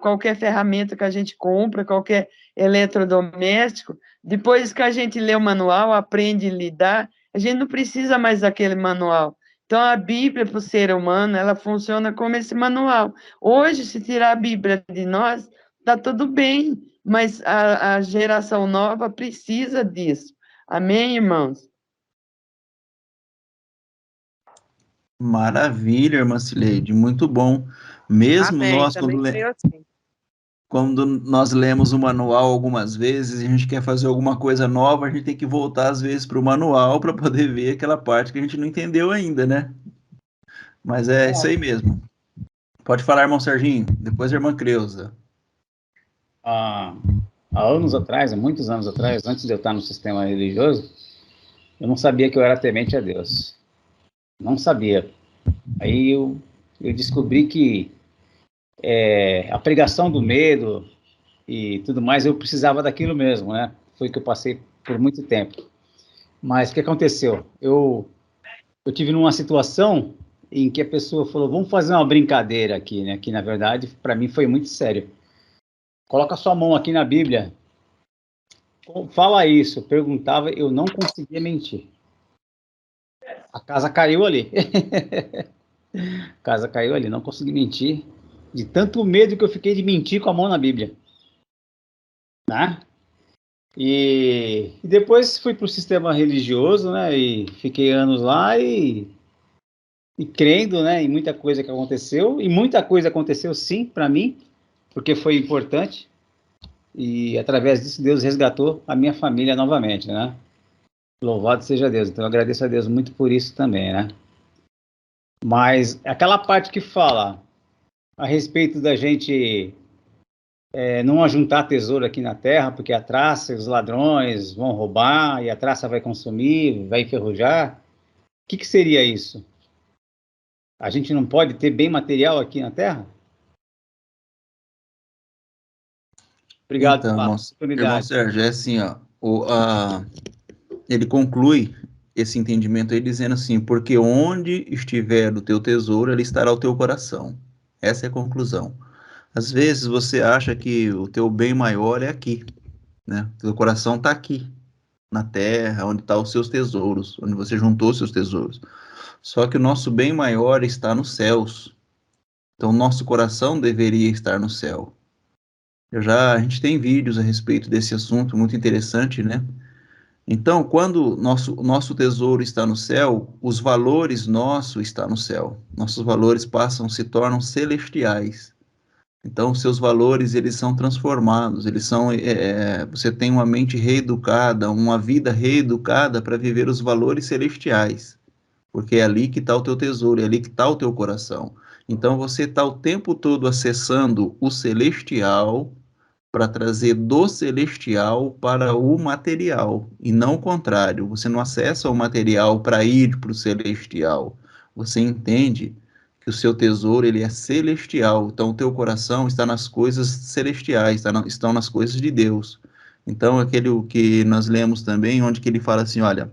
qualquer ferramenta que a gente compra, qualquer eletrodoméstico, depois que a gente lê o manual, aprende a lidar, a gente não precisa mais daquele manual. Então, a Bíblia, para o ser humano, ela funciona como esse manual. Hoje, se tirar a Bíblia de nós, está tudo bem, mas a geração nova precisa disso. Amém, irmãos? Maravilha, irmã Cileide, muito bom. Mesmo Amém, nós, assim. quando nós lemos o manual algumas vezes e a gente quer fazer alguma coisa nova, a gente tem que voltar às vezes para o manual para poder ver aquela parte que a gente não entendeu ainda, né? Mas é isso aí mesmo. Pode falar, irmão Serginho, depois a irmã Creuza. Há anos atrás, há muitos anos atrás, antes de eu estar no sistema religioso, eu não sabia que eu era temente a Deus. Não sabia. Aí eu descobri que a pregação do medo e tudo mais, eu precisava daquilo mesmo, né? Foi que eu passei por muito tempo. Mas o que aconteceu? Eu tive numa situação em que a pessoa falou, vamos fazer uma brincadeira aqui, né? Que, na verdade, para mim foi muito sério. Coloca sua mão aqui na Bíblia. Fala isso. Eu perguntava, eu não conseguia mentir. A casa caiu ali. A casa caiu ali, não consegui mentir. De tanto medo que eu fiquei de mentir com a mão na Bíblia. Né? E depois fui para o sistema religioso, né? E fiquei anos lá e crendo, né? Em muita coisa que aconteceu. E muita coisa aconteceu, sim, para mim, porque foi importante. E através disso, Deus resgatou a minha família novamente, né? Louvado seja Deus. Então, eu agradeço a Deus muito por isso também, né? Mas aquela parte que fala a respeito da gente não ajuntar tesouro aqui na terra, porque a traça e os ladrões vão roubar, e a traça vai consumir, vai enferrujar. O que seria isso? A gente não pode ter bem material aqui na terra? Obrigado então, pela oportunidade. Irmão Sérgio, é assim, ó, ele conclui esse entendimento aí dizendo assim, porque onde estiver o teu tesouro, ali estará o teu coração. Essa é a conclusão. Às vezes você acha que o teu bem maior é aqui, né? O teu coração está aqui, na terra, onde estão os seus tesouros, onde você juntou os seus tesouros. Só que o nosso bem maior está nos céus. Então, nosso coração deveria estar no céu. A gente tem vídeos a respeito desse assunto, muito interessante, né? Então, quando nosso tesouro está no céu, os valores nossos estão no céu. Nossos valores se tornam celestiais. Então, seus valores, eles são transformados, você tem uma mente reeducada, uma vida reeducada para viver os valores celestiais, porque é ali que está o teu tesouro, é ali que está o teu coração. Então, você está o tempo todo acessando o celestial para trazer do celestial para o material, e não o contrário. Você não acessa o material para ir para o celestial. Você entende que o seu tesouro ele é celestial, então o teu coração está nas coisas celestiais, estão nas coisas de Deus. Então, aquele que nós lemos também, onde que ele fala assim, olha,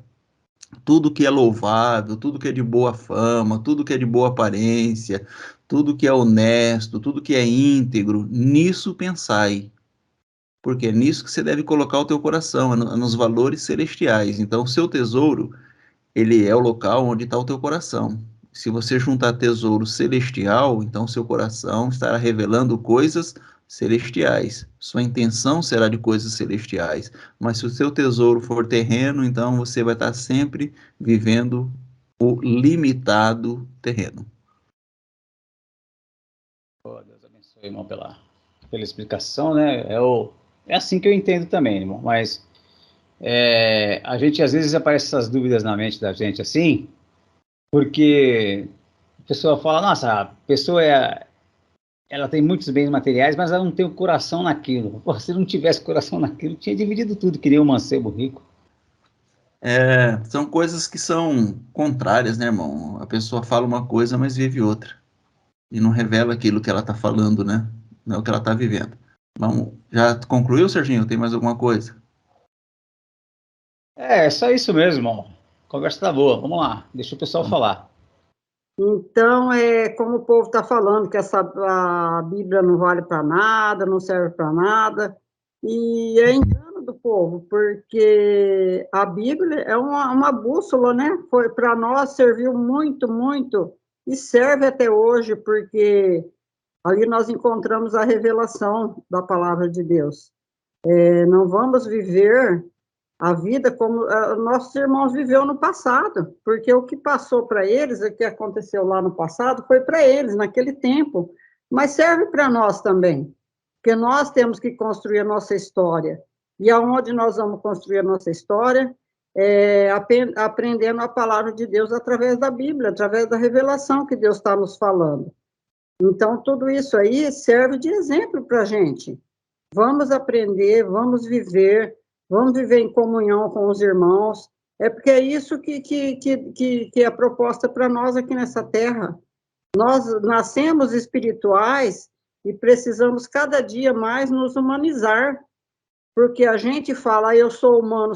tudo que é louvável, tudo que é de boa fama, tudo que é de boa aparência, tudo que é honesto, tudo que é íntegro, nisso pensai. Porque é nisso que você deve colocar o teu coração, nos valores celestiais. Então, o seu tesouro, ele é o local onde está o teu coração. Se você juntar tesouro celestial, então seu coração estará revelando coisas celestiais. Sua intenção será de coisas celestiais. Mas se o seu tesouro for terreno, então você vai estar sempre vivendo o limitado terreno. Oh, Deus abençoe, irmão, pela explicação, né? É assim que eu entendo também, irmão. Mas a gente, às vezes, aparece essas dúvidas na mente da gente, assim, porque a pessoa fala, nossa, a pessoa ela tem muitos bens materiais, mas ela não tem o coração naquilo. Pô, se não tivesse coração naquilo, tinha dividido tudo, que nem um mancebo rico. São coisas que são contrárias, né, irmão? A pessoa fala uma coisa, mas vive outra. E não revela aquilo que ela está falando, né? Não é o que ela está vivendo. Vamos, já concluiu, Serginho? Tem mais alguma coisa? É só isso mesmo, irmão. A conversa tá boa. Vamos lá, deixa o pessoal falar. Então, como o povo está falando, que a Bíblia não vale para nada, não serve para nada, e é engano do povo, porque a Bíblia é uma bússola, né? Foi para nós, serviu muito, muito, e serve até hoje, porque ali nós encontramos a revelação da palavra de Deus. Não vamos viver a vida como nossos irmãos viveu no passado, porque o que passou para eles, o que aconteceu lá no passado, foi para eles, naquele tempo, mas serve para nós também, porque nós temos que construir a nossa história, e aonde nós vamos construir a nossa história? Aprendendo a palavra de Deus através da Bíblia, através da revelação que Deus está nos falando. Então, tudo isso aí serve de exemplo para a gente. Vamos aprender, vamos viver em comunhão com os irmãos, porque é isso que é a proposta para nós aqui nessa terra. Nós nascemos espirituais e precisamos cada dia mais nos humanizar, porque a gente fala, eu sou humano.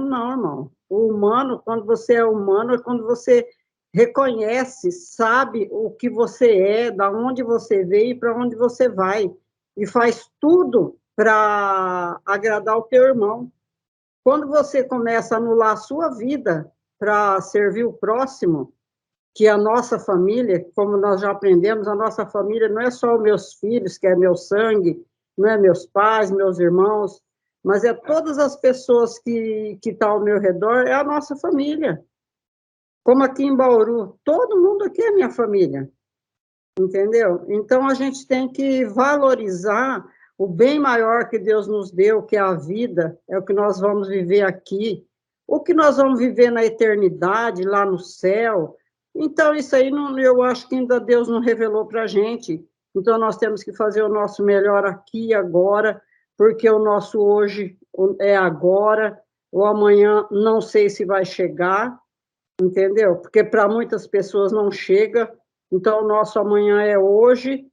Não, irmão, O humano, quando você é humano, é quando você reconhece, sabe o que você é, da onde você veio e para onde você vai, e faz tudo para agradar o teu irmão. Quando você começa a anular a sua vida para servir o próximo, que a nossa família, como nós já aprendemos, a nossa família não é só os meus filhos, que é meu sangue, não é meus pais, meus irmãos, mas é todas as pessoas que estão ao meu redor, é a nossa família. Como aqui em Bauru, todo mundo aqui é minha família, entendeu? Então, a gente tem que valorizar o bem maior que Deus nos deu, que é a vida, é o que nós vamos viver aqui, o que nós vamos viver na eternidade, lá no céu. Então, isso aí não, eu acho que ainda Deus não revelou para a gente. Então, nós temos que fazer o nosso melhor aqui e agora, porque o nosso hoje é agora, o amanhã não sei se vai chegar, entendeu? Porque para muitas pessoas não chega, então o nosso amanhã é hoje,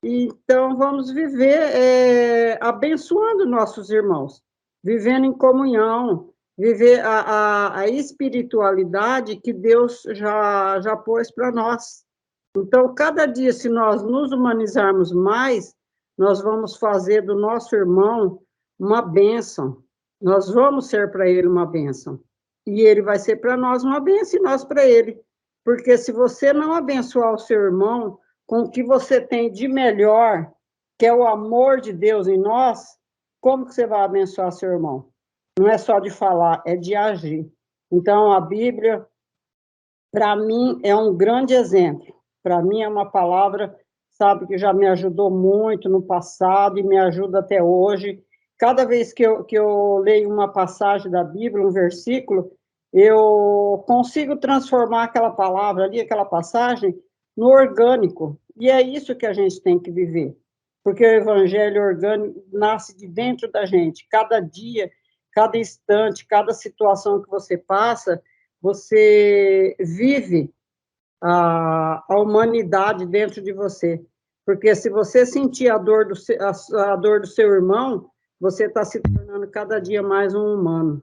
então vamos viver abençoando nossos irmãos, vivendo em comunhão, viver a espiritualidade que Deus já pôs para nós. Então, cada dia, se nós nos humanizarmos mais, nós vamos fazer do nosso irmão uma bênção, nós vamos ser para ele uma bênção. E ele vai ser para nós uma bênção e nós para ele. Porque se você não abençoar o seu irmão com o que você tem de melhor, que é o amor de Deus em nós, como que você vai abençoar seu irmão? Não é só de falar, é de agir. Então, a Bíblia, para mim, é um grande exemplo. Para mim, é uma palavra, sabe, que já me ajudou muito no passado e me ajuda até hoje. Cada vez que eu leio uma passagem da Bíblia, um versículo, eu consigo transformar aquela palavra ali, aquela passagem, no orgânico. E é isso que a gente tem que viver. Porque o evangelho orgânico nasce de dentro da gente. Cada dia, cada instante, cada situação que você passa, você vive a humanidade dentro de você. Porque se você sentir a dor do seu irmão, você está se tornando cada dia mais um humano.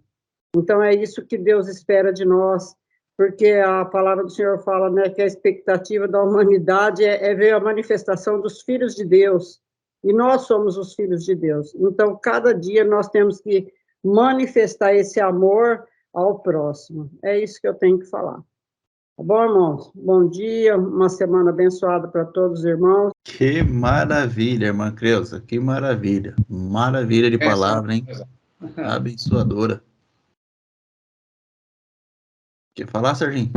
Então, é isso que Deus espera de nós, porque a palavra do Senhor fala, né, que a expectativa da humanidade é ver a manifestação dos filhos de Deus, e nós somos os filhos de Deus. Então, cada dia nós temos que manifestar esse amor ao próximo. É isso que eu tenho que falar. Tá bom, irmãos? Bom dia, uma semana abençoada para todos os irmãos. Que maravilha, irmã Creuza, que maravilha. Maravilha de palavra, hein? Abençoadora. Quer falar, Serginho?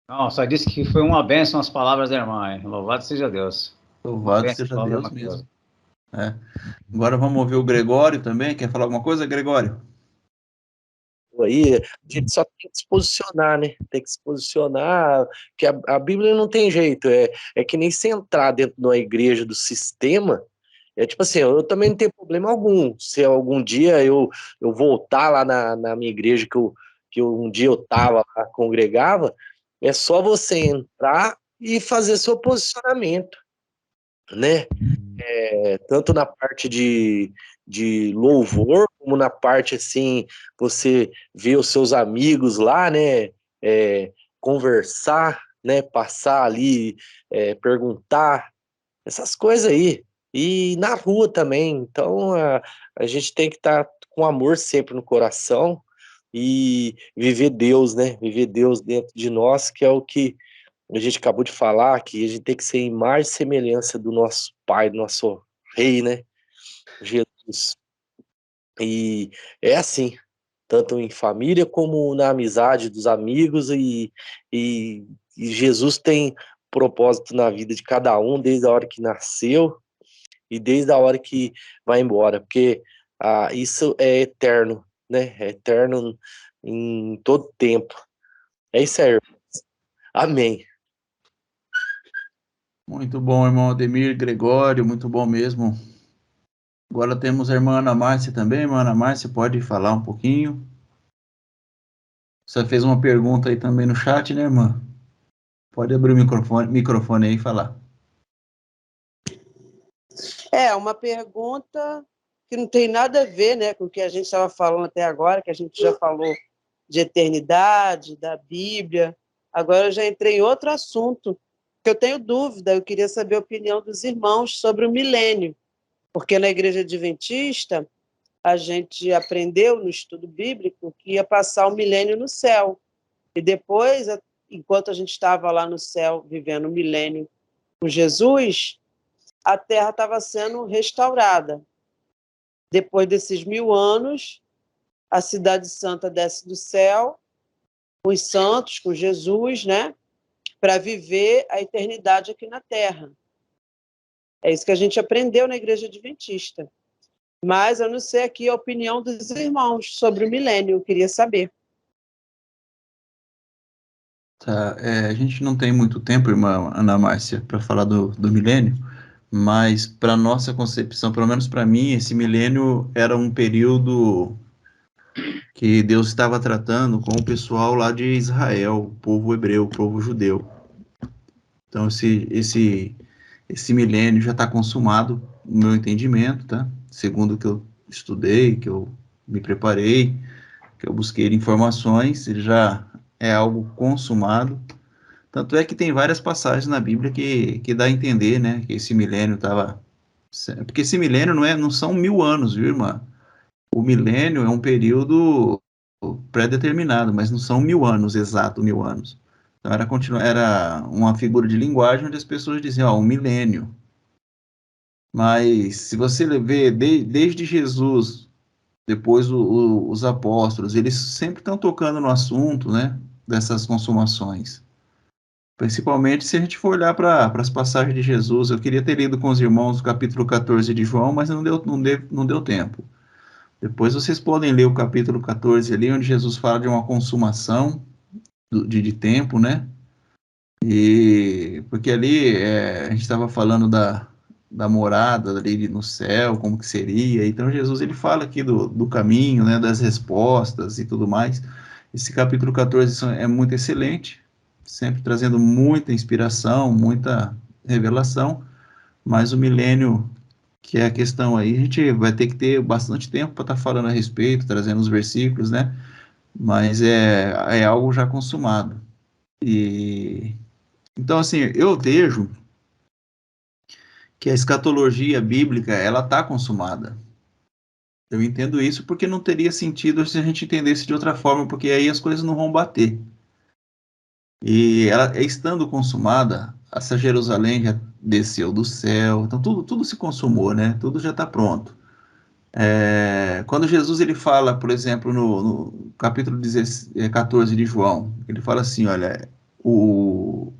Não, só disse que foi uma bênção as palavras da irmã. Louvado seja Deus. Louvado seja Deus mesmo. É. Agora vamos ouvir o Gregório também. Quer falar alguma coisa, Gregório? Aí, a gente só tem que se posicionar, né? Tem que se posicionar, que a Bíblia não tem jeito, é que nem se entrar dentro de uma igreja do sistema, é tipo assim, eu também não tenho problema algum, se algum dia eu voltar lá na minha igreja que um dia eu tava lá, congregava, é só você entrar e fazer seu posicionamento, né? Tanto na parte de louvor, como na parte, assim, você vê os seus amigos lá, né, conversar, né, passar ali, perguntar, essas coisas aí, e na rua também, então a gente tem que estar com amor sempre no coração, e viver Deus, né, viver Deus dentro de nós, que é o que a gente acabou de falar, que a gente tem que ser imagem e semelhança do nosso Pai, do nosso Rei, né, Jesus. E é assim, tanto em família como na amizade dos amigos, e Jesus tem propósito na vida de cada um, desde a hora que nasceu e desde a hora que vai embora, porque isso é eterno, né? É eterno em todo tempo. É isso aí, irmãos. Amém. Muito bom, irmão Ademir, Gregório, muito bom mesmo. Agora temos a irmã Ana Márcia também. Irmã Ana Márcia, pode falar um pouquinho? Você fez uma pergunta aí também no chat, né, irmã? Pode abrir o microfone aí e falar. Uma pergunta que não tem nada a ver, né, com o que a gente estava falando até agora, que a gente já falou de eternidade, da Bíblia. Agora eu já entrei em outro assunto, que eu tenho dúvida, eu queria saber a opinião dos irmãos sobre o milênio, porque na Igreja Adventista a gente aprendeu no estudo bíblico que ia passar o milênio no céu, e depois, enquanto a gente estava lá no céu, vivendo o milênio com Jesus, a Terra estava sendo restaurada. Depois desses 1000 anos, a Cidade Santa desce do céu, com os santos, com Jesus, né, para viver a eternidade aqui na Terra. É isso que a gente aprendeu na Igreja Adventista. Mas eu não sei aqui a opinião dos irmãos sobre o milênio, eu queria saber. Tá, a gente não tem muito tempo, irmã Ana Márcia, para falar do milênio, mas para nossa concepção, pelo menos para mim, esse milênio era um período que Deus estava tratando com o pessoal lá de Israel, o povo hebreu, o povo judeu. Então esse milênio já está consumado, no meu entendimento, tá? Segundo o que eu estudei, que eu me preparei, que eu busquei informações, ele já é algo consumado. Tanto é que tem várias passagens na Bíblia que dá a entender, né, que esse milênio estava... Porque esse milênio não são 1000 anos, viu, irmã? O milênio é um período pré-determinado, mas não são 1000 anos, exato 1000 anos. Então era uma figura de linguagem onde as pessoas diziam, um milênio. Mas se você vê desde Jesus, depois os apóstolos, eles sempre estão tocando no assunto, né, dessas consumações. Principalmente se a gente for olhar para as passagens de Jesus. Eu queria ter lido com os irmãos o capítulo 14 de João, mas não deu tempo. Depois vocês podem ler o capítulo 14 ali, onde Jesus fala de uma consumação de tempo, né? Porque ali a gente estava falando da morada ali no céu, como que seria. Então Jesus ele fala aqui do caminho, né, das respostas e tudo mais. Esse capítulo 14 é muito excelente, sempre trazendo muita inspiração, muita revelação, mas o milênio, que é a questão aí, a gente vai ter que ter bastante tempo para estar falando a respeito, trazendo os versículos, né? Mas é algo já consumado. Então, assim, eu vejo que a escatologia bíblica, ela está consumada. Eu entendo isso porque não teria sentido se a gente entendesse de outra forma, porque aí as coisas não vão bater. E ela, estando consumada, essa Jerusalém já desceu do céu, então tudo se consumou, né? Tudo já está pronto. Quando Jesus ele fala, por exemplo, no capítulo 14 de João, ele fala assim, olha,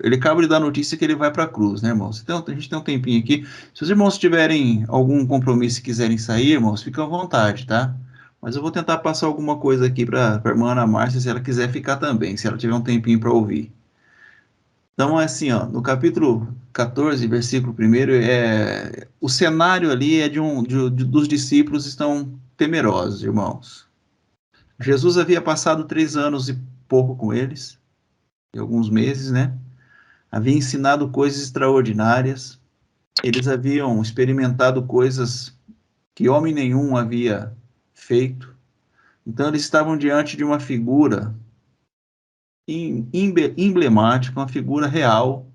ele acaba de dar notícia que ele vai para a cruz, né, irmãos? Então, a gente tem um tempinho aqui. Se os irmãos tiverem algum compromisso e quiserem sair, irmãos, fiquem à vontade, tá? Mas eu vou tentar passar alguma coisa aqui para a irmã Ana Márcia, se ela quiser ficar também, se ela tiver um tempinho para ouvir. Então, é assim, ó, no capítulo 14, versículo 1, o cenário ali é dos discípulos estão temerosos, irmãos. Jesus havia passado 3 anos e pouco com eles, e alguns meses, né? Havia ensinado coisas extraordinárias, eles haviam experimentado coisas que homem nenhum havia feito. Então, eles estavam diante de uma figura emblemática, uma figura real,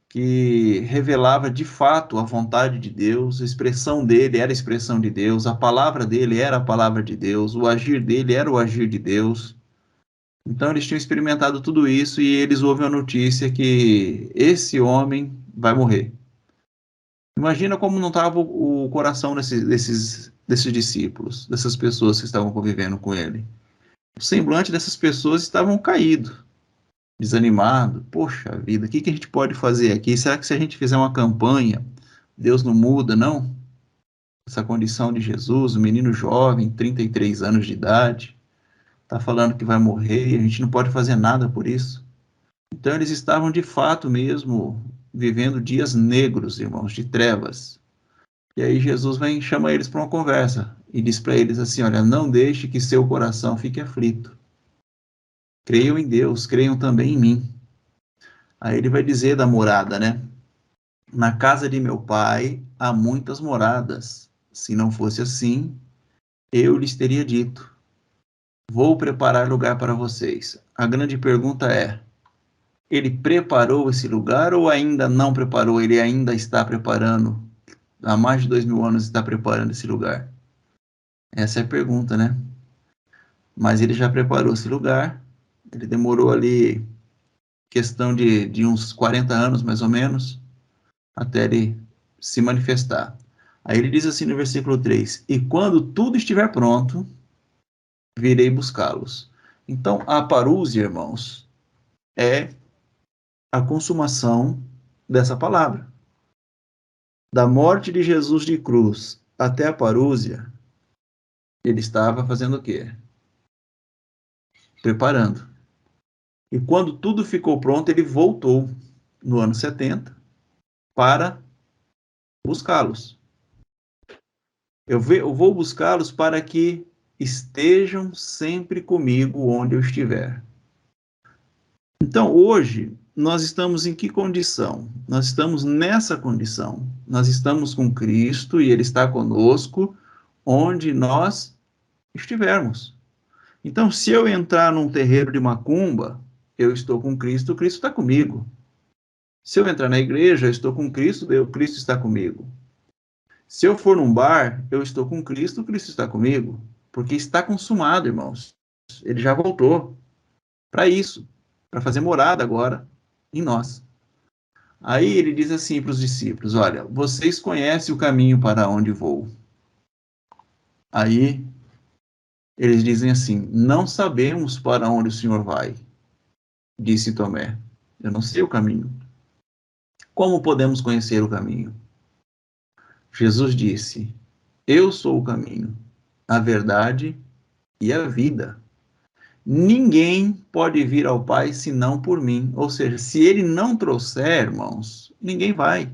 que revelava de fato a vontade de Deus, a expressão dele era a expressão de Deus, a palavra dele era a palavra de Deus, o agir dele era o agir de Deus. Então eles tinham experimentado tudo isso e eles ouvem a notícia que esse homem vai morrer. Imagina como não estava o coração desses discípulos, dessas pessoas que estavam convivendo com ele. O semblante dessas pessoas estavam caído, desanimado. Poxa vida, o que a gente pode fazer aqui? Será que se a gente fizer uma campanha, Deus não muda, não? Essa condição de Jesus, um menino jovem, 33 anos de idade, está falando que vai morrer e a gente não pode fazer nada por isso. Então eles estavam de fato mesmo vivendo dias negros, irmãos, de trevas. E aí Jesus vem, chama eles para uma conversa e diz para eles assim, olha, não deixe que seu coração fique aflito. Creiam em Deus, creiam também em mim. Aí ele vai dizer da morada, né? Na casa de meu pai há muitas moradas. Se não fosse assim, eu lhes teria dito: vou preparar lugar para vocês. A grande pergunta é: ele preparou esse lugar ou ainda não preparou? Ele ainda está preparando? Há mais de 2000 anos está preparando esse lugar? Essa é a pergunta, né? Mas ele já preparou esse lugar. Ele demorou ali questão de uns 40 anos, mais ou menos, até ele se manifestar. Aí ele diz assim no versículo 3: e quando tudo estiver pronto, virei buscá-los. Então, a parúzia, irmãos, é a consumação dessa palavra. Da morte de Jesus de cruz até a parúzia, ele estava fazendo o quê? Preparando. E quando tudo ficou pronto, ele voltou no ano 70 para buscá-los. Eu vou buscá-los para que estejam sempre comigo onde eu estiver. Então, hoje, nós estamos em que condição? Nós estamos nessa condição. Nós estamos com Cristo e Ele está conosco onde nós estivermos. Então, se eu entrar num terreiro de macumba, eu estou com Cristo, Cristo está comigo. Se eu entrar na igreja, eu estou com Cristo, Cristo está comigo. Se eu for num bar, eu estou com Cristo, Cristo está comigo. Porque está consumado, irmãos. Ele já voltou para isso, para fazer morada agora em nós. Aí ele diz assim para os discípulos: olha, vocês conhecem o caminho para onde vou. Aí eles dizem assim: não sabemos para onde o Senhor vai. Disse Tomé: eu não sei o caminho. Como podemos conhecer o caminho? Jesus disse: eu sou o caminho, a verdade e a vida. Ninguém pode vir ao Pai senão por mim. Ou seja, se ele não trouxer, irmãos, ninguém vai.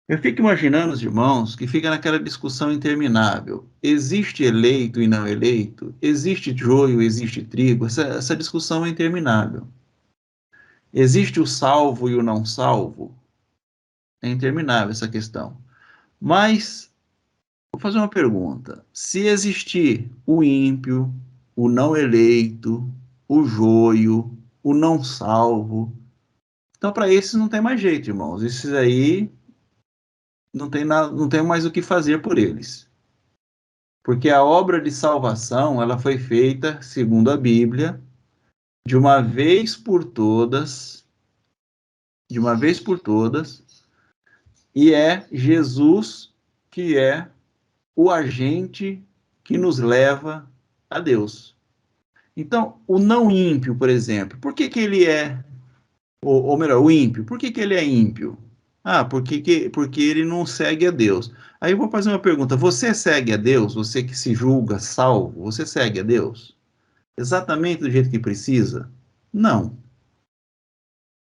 Eu fico imaginando os irmãos que ficam naquela discussão interminável. Existe eleito e não eleito? Existe joio, existe trigo? Essa discussão é interminável. Existe o salvo e o não salvo? É interminável essa questão. Mas, vou fazer uma pergunta. Se existir o ímpio, o não eleito, o joio, o não salvo, então para esses não tem mais jeito, irmãos. Esses aí não tem mais o que fazer por eles. Porque a obra de salvação, ela foi feita, segundo a Bíblia, de uma vez por todas, e é Jesus que é o agente que nos leva a Deus. Então, o não ímpio, por exemplo, por que ele é, ou melhor, o ímpio, por que ele é ímpio? Ah, porque ele não segue a Deus. Aí eu vou fazer uma pergunta: você segue a Deus? Você que se julga salvo, você segue a Deus? Exatamente do jeito que precisa? Não.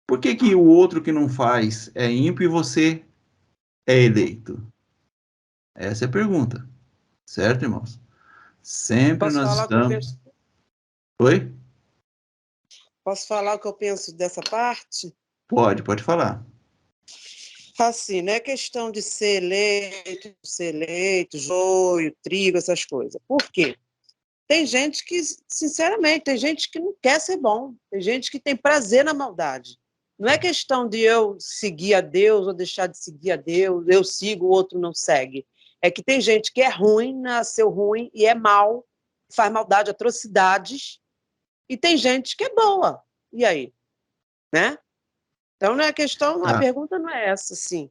Por que o outro que não faz é ímpio e você é eleito? Essa é a pergunta. Certo, irmãos? Sempre Posso nós falar estamos... Oi? Posso falar o que eu penso dessa parte? Pode falar. Assim, não é questão de ser eleito, joio, trigo, essas coisas. Por quê? Tem gente que, sinceramente, tem gente que não quer ser bom. Tem gente que tem prazer na maldade. Não é questão de eu seguir a Deus ou deixar de seguir a Deus, eu sigo, o outro não segue. É que tem gente que é ruim, nasceu ruim e é mal, faz maldade, atrocidades, e tem gente que é boa. E aí? Né? Então, não é questão, a pergunta não é essa, sim.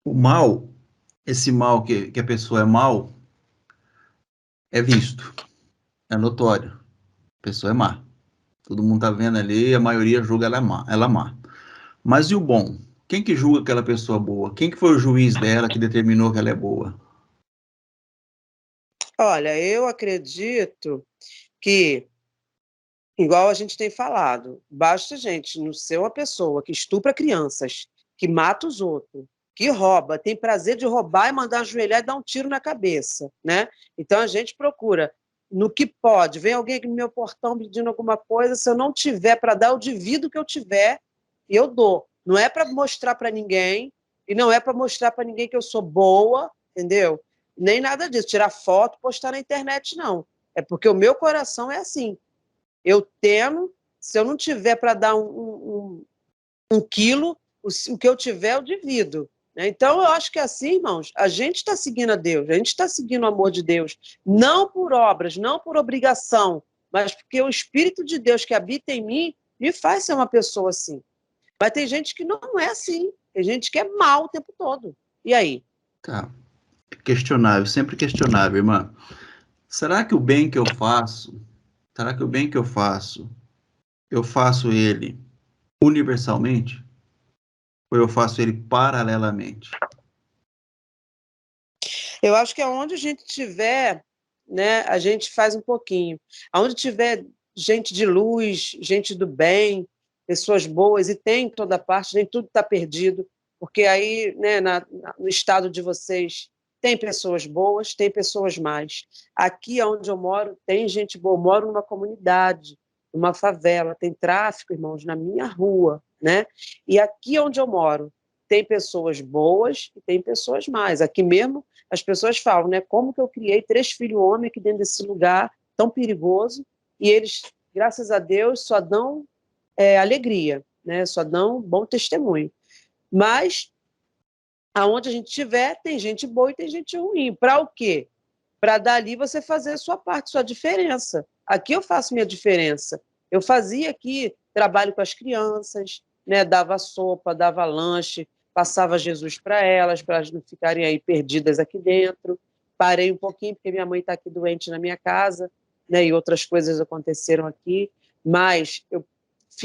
O mal, esse mal que a pessoa é mal, é visto, é notório. A pessoa é má. Todo mundo tá vendo ali, a maioria julga ela má. Mas e o bom? Quem que julga aquela pessoa boa? Quem que foi o juiz dela que determinou que ela é boa? Olha, eu acredito que, igual a gente tem falado, basta, gente, não ser uma pessoa que estupra crianças, que mata os outros, que rouba, tem prazer de roubar e mandar ajoelhar e dar um tiro na cabeça, né? Então a gente procura no que pode. Vem alguém aqui no meu portão pedindo alguma coisa, se eu não tiver para dar, eu divido o que eu tiver e eu dou. Não é para mostrar para ninguém, E não é para mostrar para ninguém que eu sou boa, entendeu? Nem nada disso, tirar foto, postar na internet, não. É porque o meu coração é assim. Eu temo, se eu não tiver para dar um quilo, o que eu tiver, eu divido. Né? Então, eu acho que assim, irmãos, a gente está seguindo a Deus, a gente está seguindo o amor de Deus, não por obras, não por obrigação, mas porque o Espírito de Deus que habita em mim me faz ser uma pessoa assim. Mas tem gente que não é assim, tem gente que é mal o tempo todo. E aí? Tá. Questionável, sempre questionável, irmã. Será que o bem que eu faço, eu faço ele universalmente? Ou eu faço ele paralelamente? Eu acho que aonde a gente tiver, né, a gente faz um pouquinho. Aonde tiver gente de luz, gente do bem, pessoas boas, e tem em toda parte, nem tudo está perdido, porque aí, né, no estado de vocês, tem pessoas boas, tem pessoas más. Aqui onde eu moro, tem gente boa. Eu moro numa comunidade, numa favela, tem tráfico, irmãos, na minha rua, né? E aqui onde eu moro, tem pessoas boas e tem pessoas más. Aqui mesmo, as pessoas falam, né? Como que eu criei 3 filhos homens aqui dentro desse lugar tão perigoso, e eles, graças a Deus, só dão alegria, né? Só dão bom testemunho. Mas aonde a gente estiver, tem gente boa e tem gente ruim. Para o quê? Para dali você fazer a sua parte, sua diferença. Aqui eu faço minha diferença. Eu fazia aqui trabalho com as crianças, né? Dava sopa, dava lanche, passava Jesus para elas não ficarem aí perdidas aqui dentro. Parei um pouquinho, porque minha mãe está aqui doente na minha casa, né? E outras coisas aconteceram aqui, mas eu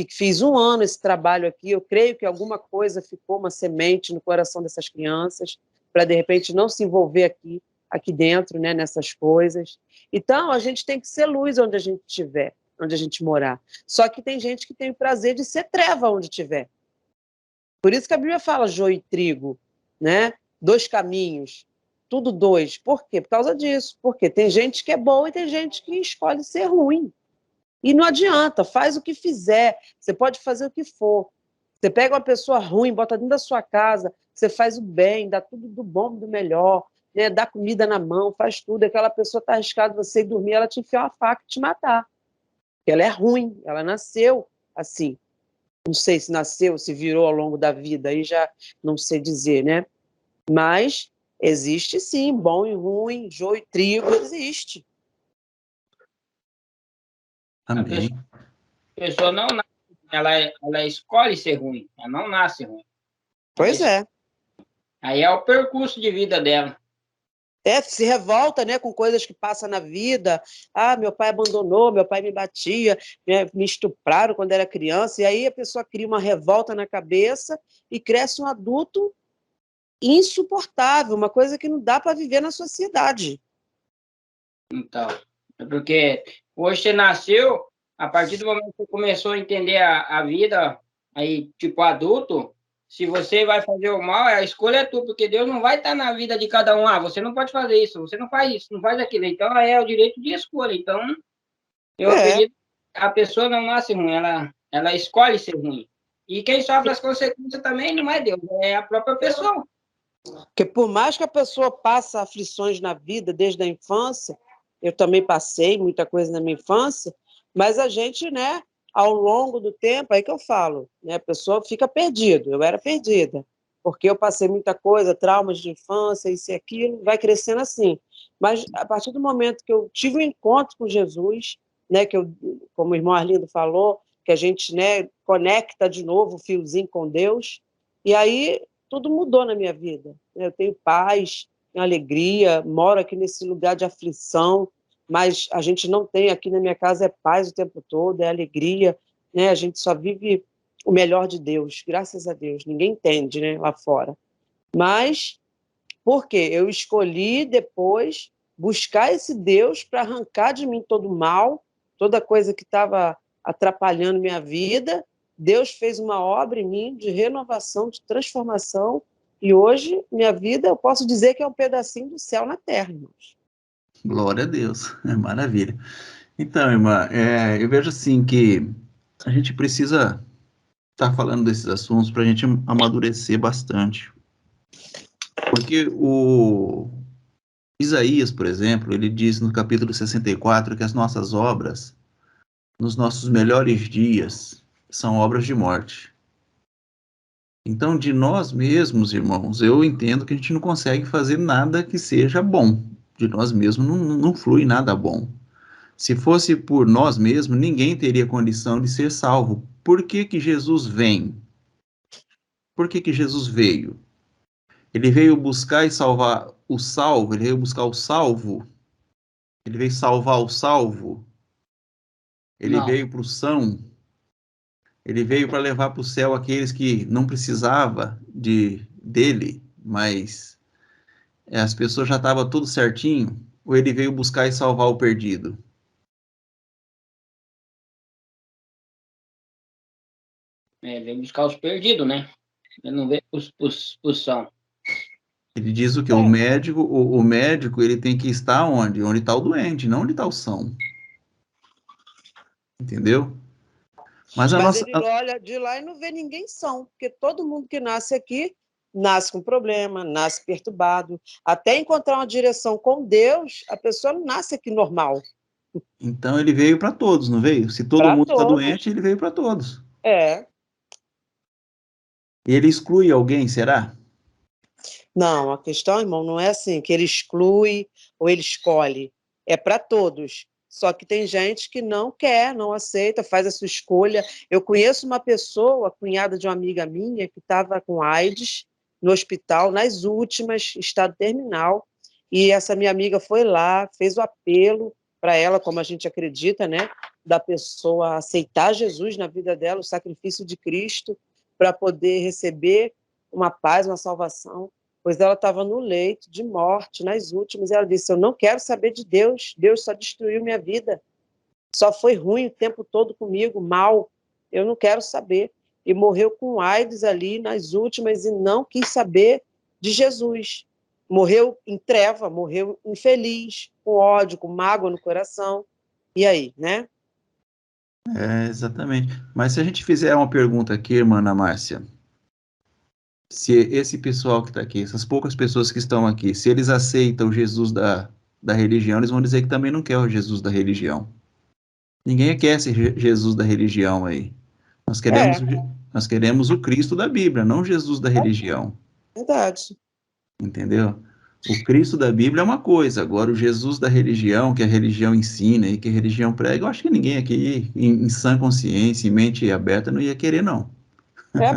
fiz 1 ano esse trabalho aqui. Eu creio que alguma coisa ficou, uma semente no coração dessas crianças, para de repente não se envolver aqui dentro, né, nessas coisas. Então, a gente tem que ser luz onde a gente estiver, onde a gente morar. Só que tem gente que tem o prazer de ser treva onde estiver. Por isso que a Bíblia fala joio e trigo, né? 2 caminhos, tudo 2. Por quê? Por causa disso. Porque tem gente que é boa e tem gente que escolhe ser ruim. E não adianta, faz o que fizer, você pode fazer o que for. Você pega uma pessoa ruim, bota dentro da sua casa, você faz o bem, dá tudo do bom, do melhor, né? Dá comida na mão, faz tudo. Aquela pessoa está arriscada você ir dormir, ela te enfiar uma faca e te matar. Porque ela é ruim, ela nasceu assim. Não sei se nasceu, se virou ao longo da vida, aí já não sei dizer, né? Mas existe sim, bom e ruim, joio e trigo, existe. Amém. A pessoa não nasce, ela escolhe ser ruim, ela não nasce ruim. Pois é. Aí é o percurso de vida dela. Se revolta, né, com coisas que passam na vida. Ah, meu pai abandonou, meu pai me batia, me estupraram quando era criança. E aí a pessoa cria uma revolta na cabeça e cresce um adulto insuportável, uma coisa que não dá para viver na sociedade. Então, é porque hoje você nasceu, a partir do momento que você começou a entender a vida, aí, tipo, adulto, se você vai fazer o mal, a escolha é tua, porque Deus não vai estar na vida de cada um. Ah, você não pode fazer isso, você não faz isso, não faz aquilo. Então, é o direito de escolha. Então, eu acredito que a pessoa não nasce ruim, ela escolhe ser ruim. E quem sofre as consequências também não é Deus, é a própria pessoa. Porque por mais que a pessoa passe aflições na vida desde a infância, eu também passei muita coisa na minha infância, mas a gente, né, ao longo do tempo, aí que eu falo, né, a pessoa fica perdida. Eu era perdida, porque eu passei muita coisa, traumas de infância, isso e aquilo, vai crescendo assim. Mas a partir do momento que eu tive um encontro com Jesus, né, que eu, como o irmão Arlindo falou, que a gente, né, conecta de novo o fiozinho com Deus, e aí tudo mudou na minha vida. Eu tenho paz, tenho alegria, moro aqui nesse lugar de aflição, mas a gente não tem aqui na minha casa, é paz o tempo todo, é alegria, né? A gente só vive o melhor de Deus, graças a Deus. Ninguém entende, né, lá fora. Mas, por quê? Eu escolhi depois buscar esse Deus para arrancar de mim todo o mal, toda coisa que estava atrapalhando minha vida. Deus fez uma obra em mim de renovação, de transformação, e hoje minha vida, eu posso dizer que é um pedacinho do céu na terra, irmãos. Glória a Deus, maravilha. Então, irmã, eu vejo assim que a gente precisa estar falando desses assuntos para a gente amadurecer bastante. Porque o Isaías, por exemplo, ele diz no capítulo 64 que as nossas obras, nos nossos melhores dias, são obras de morte. Então, de nós mesmos, irmãos, eu entendo que a gente não consegue fazer nada que seja bom. De nós mesmos não flui nada bom. Se fosse por nós mesmos, ninguém teria condição de ser salvo. Por que que Jesus vem? Por que que Jesus veio? Ele veio buscar e salvar o salvo, ele veio buscar o salvo, ele veio salvar o salvo, ele veio para o são, ele veio para levar para o céu aqueles que não precisavam dele, mas as pessoas já estavam tudo certinho, ou ele veio buscar e salvar o perdido? Veio buscar os perdidos, né? Ele não veio os são. Ele diz o que? O médico, ele tem que estar onde? Onde está o doente, não onde está o são. Entendeu? Mas ele olha de lá e não vê ninguém são, porque todo mundo que nasce aqui nasce com problema, nasce perturbado. Até encontrar uma direção com Deus, a pessoa não nasce aqui normal. Então ele veio para todos, não veio? Se todo mundo está doente, ele veio para todos. É. E ele exclui alguém, será? Não, a questão, irmão, não é assim, que ele exclui ou ele escolhe. É para todos. Só que tem gente que não quer, não aceita, faz a sua escolha. Eu conheço uma pessoa, cunhada de uma amiga minha, que estava com AIDS no hospital, nas últimas, estado terminal, e essa minha amiga foi lá, fez o apelo para ela, como a gente acredita, né, da pessoa aceitar Jesus na vida dela, o sacrifício de Cristo, para poder receber uma paz, uma salvação, pois ela estava no leito de morte, nas últimas, e ela disse, eu não quero saber de Deus, Deus só destruiu minha vida, só foi ruim o tempo todo comigo, mal, eu não quero saber. E morreu com AIDS ali nas últimas e não quis saber de Jesus. Morreu em treva, morreu infeliz, com ódio, com mágoa no coração. E aí, né? Exatamente. Mas se a gente fizer uma pergunta aqui, irmã Ana Márcia, se esse pessoal que está aqui, essas poucas pessoas que estão aqui, se eles aceitam o Jesus da religião, eles vão dizer que também não quer o Jesus da religião. Ninguém quer esse Jesus da religião aí. Nós queremos o Cristo da Bíblia, não Jesus da religião. Verdade. Entendeu? O Cristo da Bíblia é uma coisa, agora o Jesus da religião, que a religião ensina e que a religião prega, eu acho que ninguém aqui, em sã consciência, em mente aberta, não ia querer, não.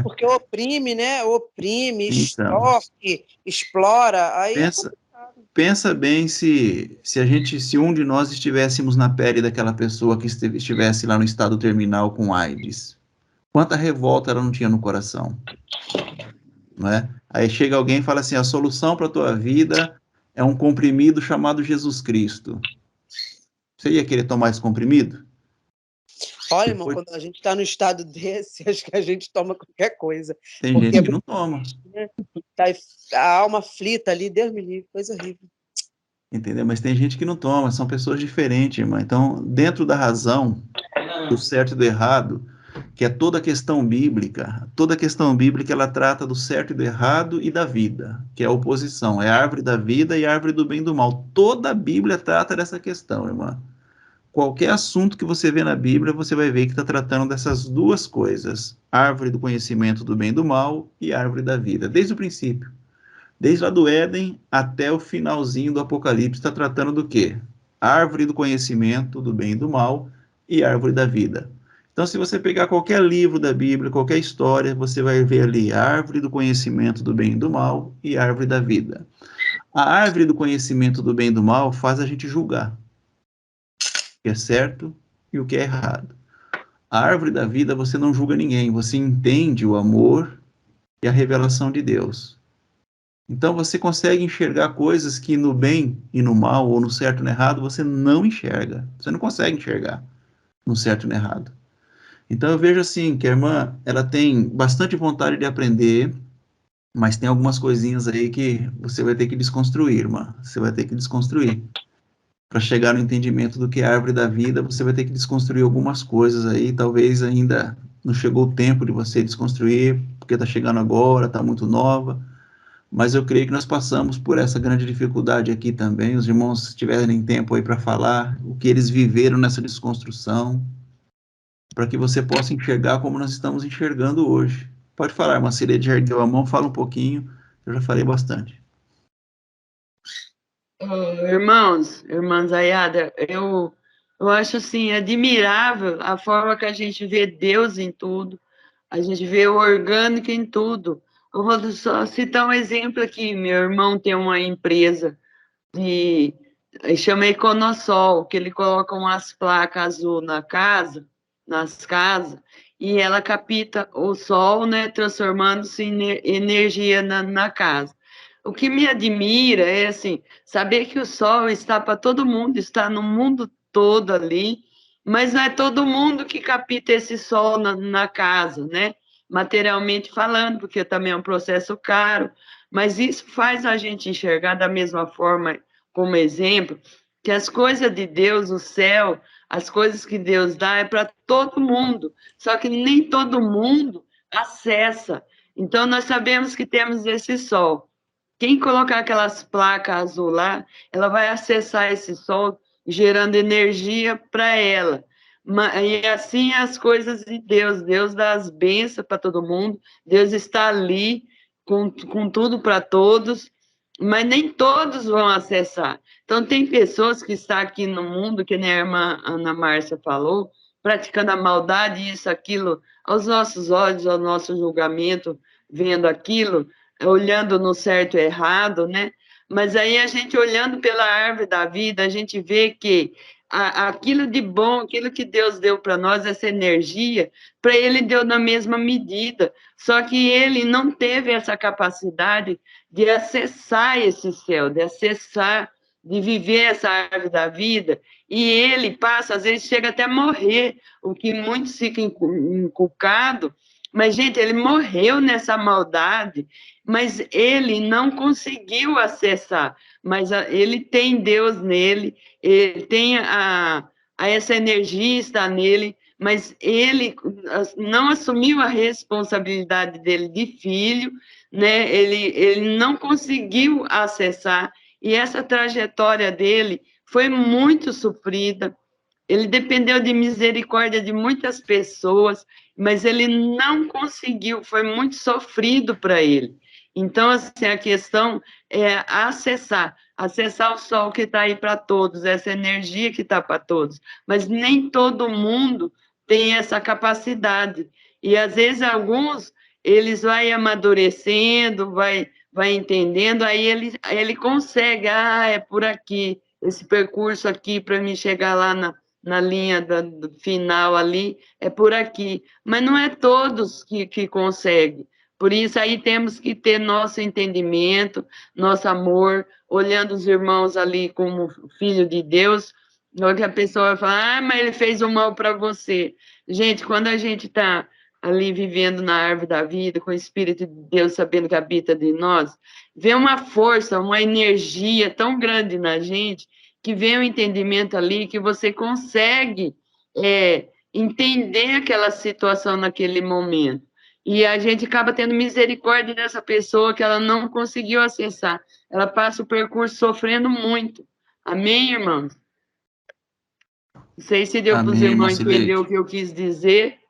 Porque oprime, né? Oprime, extorque, explora. Aí pensa bem se um de nós estivéssemos na pele daquela pessoa que estivesse lá no estado terminal com AIDS. Quanta revolta ela não tinha no coração. Não é? Aí chega alguém e fala assim, a solução para a tua vida é um comprimido chamado Jesus Cristo. Você ia querer tomar esse comprimido? Olha, irmão, quando a gente está no estado desse, acho que a gente toma qualquer coisa. Tem gente que não toma. Tá a alma aflita ali, Deus me livre, coisa horrível. Entendeu? Mas tem gente que não toma, são pessoas diferentes, irmã. Então, dentro da razão, do certo e do errado, que é toda a questão bíblica ela trata do certo e do errado e da vida, que é a oposição, é a árvore da vida e a árvore do bem e do mal. Toda a Bíblia trata dessa questão, irmã. Qualquer assunto que você vê na Bíblia, você vai ver que está tratando dessas duas coisas, árvore do conhecimento do bem e do mal e árvore da vida, desde o princípio. Desde lá do Éden até o finalzinho do Apocalipse, está tratando do quê? Árvore do conhecimento do bem e do mal e árvore da vida. Então, se você pegar qualquer livro da Bíblia, qualquer história, você vai ver ali árvore do conhecimento do bem e do mal e árvore da vida. A árvore do conhecimento do bem e do mal faz a gente julgar o que é certo e o que é errado. A árvore da vida, você não julga ninguém, você entende o amor e a revelação de Deus. Então, você consegue enxergar coisas que no bem e no mal, ou no certo e no errado, você não enxerga. Você não consegue enxergar no certo e no errado. Então, eu vejo assim, que a irmã, ela tem bastante vontade de aprender, mas tem algumas coisinhas aí que você vai ter que desconstruir, irmã. Você vai ter que desconstruir. Para chegar no entendimento do que é a árvore da vida, você vai ter que desconstruir algumas coisas aí, talvez ainda não chegou o tempo de você desconstruir, porque está chegando agora, está muito nova, mas eu creio que nós passamos por essa grande dificuldade aqui também. Os irmãos, se tiverem tempo aí para falar o que eles viveram nessa desconstrução, para que você possa enxergar como nós estamos enxergando hoje. Pode falar, irmã Cileide já ergueu a mão, fala um pouquinho, eu já falei bastante. Irmãos, irmãs Ayada, eu acho assim, admirável a forma que a gente vê Deus em tudo, a gente vê o orgânico em tudo. Eu vou só citar um exemplo aqui, meu irmão tem uma empresa de, chama Econossol, que ele coloca umas placas azul nas casas, e ela capta o sol, né, transformando-se em energia na casa. O que me admira é, assim, saber que o sol está para todo mundo, está no mundo todo ali, mas não é todo mundo que capta esse sol na casa, né? Materialmente falando, porque também é um processo caro, mas isso faz a gente enxergar da mesma forma, como exemplo, que as coisas de Deus, o céu, as coisas que Deus dá é para todo mundo, só que nem todo mundo acessa. Então, nós sabemos que temos esse sol. Quem colocar aquelas placas azul lá, ela vai acessar esse sol, gerando energia para ela. E assim as coisas de Deus. Deus dá as bênçãos para todo mundo. Deus está ali com tudo para todos, mas nem todos vão acessar. Então, tem pessoas que estão aqui no mundo, que nem a irmã Ana Márcia falou, praticando a maldade, isso, aquilo, aos nossos olhos, ao nosso julgamento, vendo aquilo, olhando no certo e errado, né? Mas aí a gente olhando pela árvore da vida, a gente vê que aquilo de bom, aquilo que Deus deu para nós, essa energia, para ele deu na mesma medida, só que ele não teve essa capacidade de acessar esse céu, de acessar, de viver essa árvore da vida, e ele passa, às vezes chega até a morrer, o que muitos ficam inculcados, mas, gente, ele morreu nessa maldade, mas ele não conseguiu acessar, mas ele tem Deus nele, ele tem essa energia está nele, mas ele não assumiu a responsabilidade dele de filho, né? Ele não conseguiu acessar, e essa trajetória dele foi muito sofrida. Ele dependeu de misericórdia de muitas pessoas, mas ele não conseguiu, foi muito sofrido para ele. Então, assim, a questão é acessar o sol que está aí para todos, essa energia que está para todos, mas nem todo mundo tem essa capacidade. E, às vezes, alguns, eles vão amadurecendo, vai entendendo, aí ele consegue, é por aqui, esse percurso aqui para me chegar lá na linha do final ali, é por aqui. Mas não é todos que conseguem. Por isso, aí temos que ter nosso entendimento, nosso amor, olhando os irmãos ali como filho de Deus, não que a pessoa vai falar, mas ele fez o mal para você. Gente, quando a gente está ali vivendo na árvore da vida, com o Espírito de Deus sabendo que habita de nós, vê uma força, uma energia tão grande na gente, que vem um entendimento ali, que você consegue entender aquela situação naquele momento. E a gente acaba tendo misericórdia dessa pessoa que ela não conseguiu acessar. Ela passa o percurso sofrendo muito. Amém, irmãos? Não sei se deu para os irmãos entender o que eu quis dizer.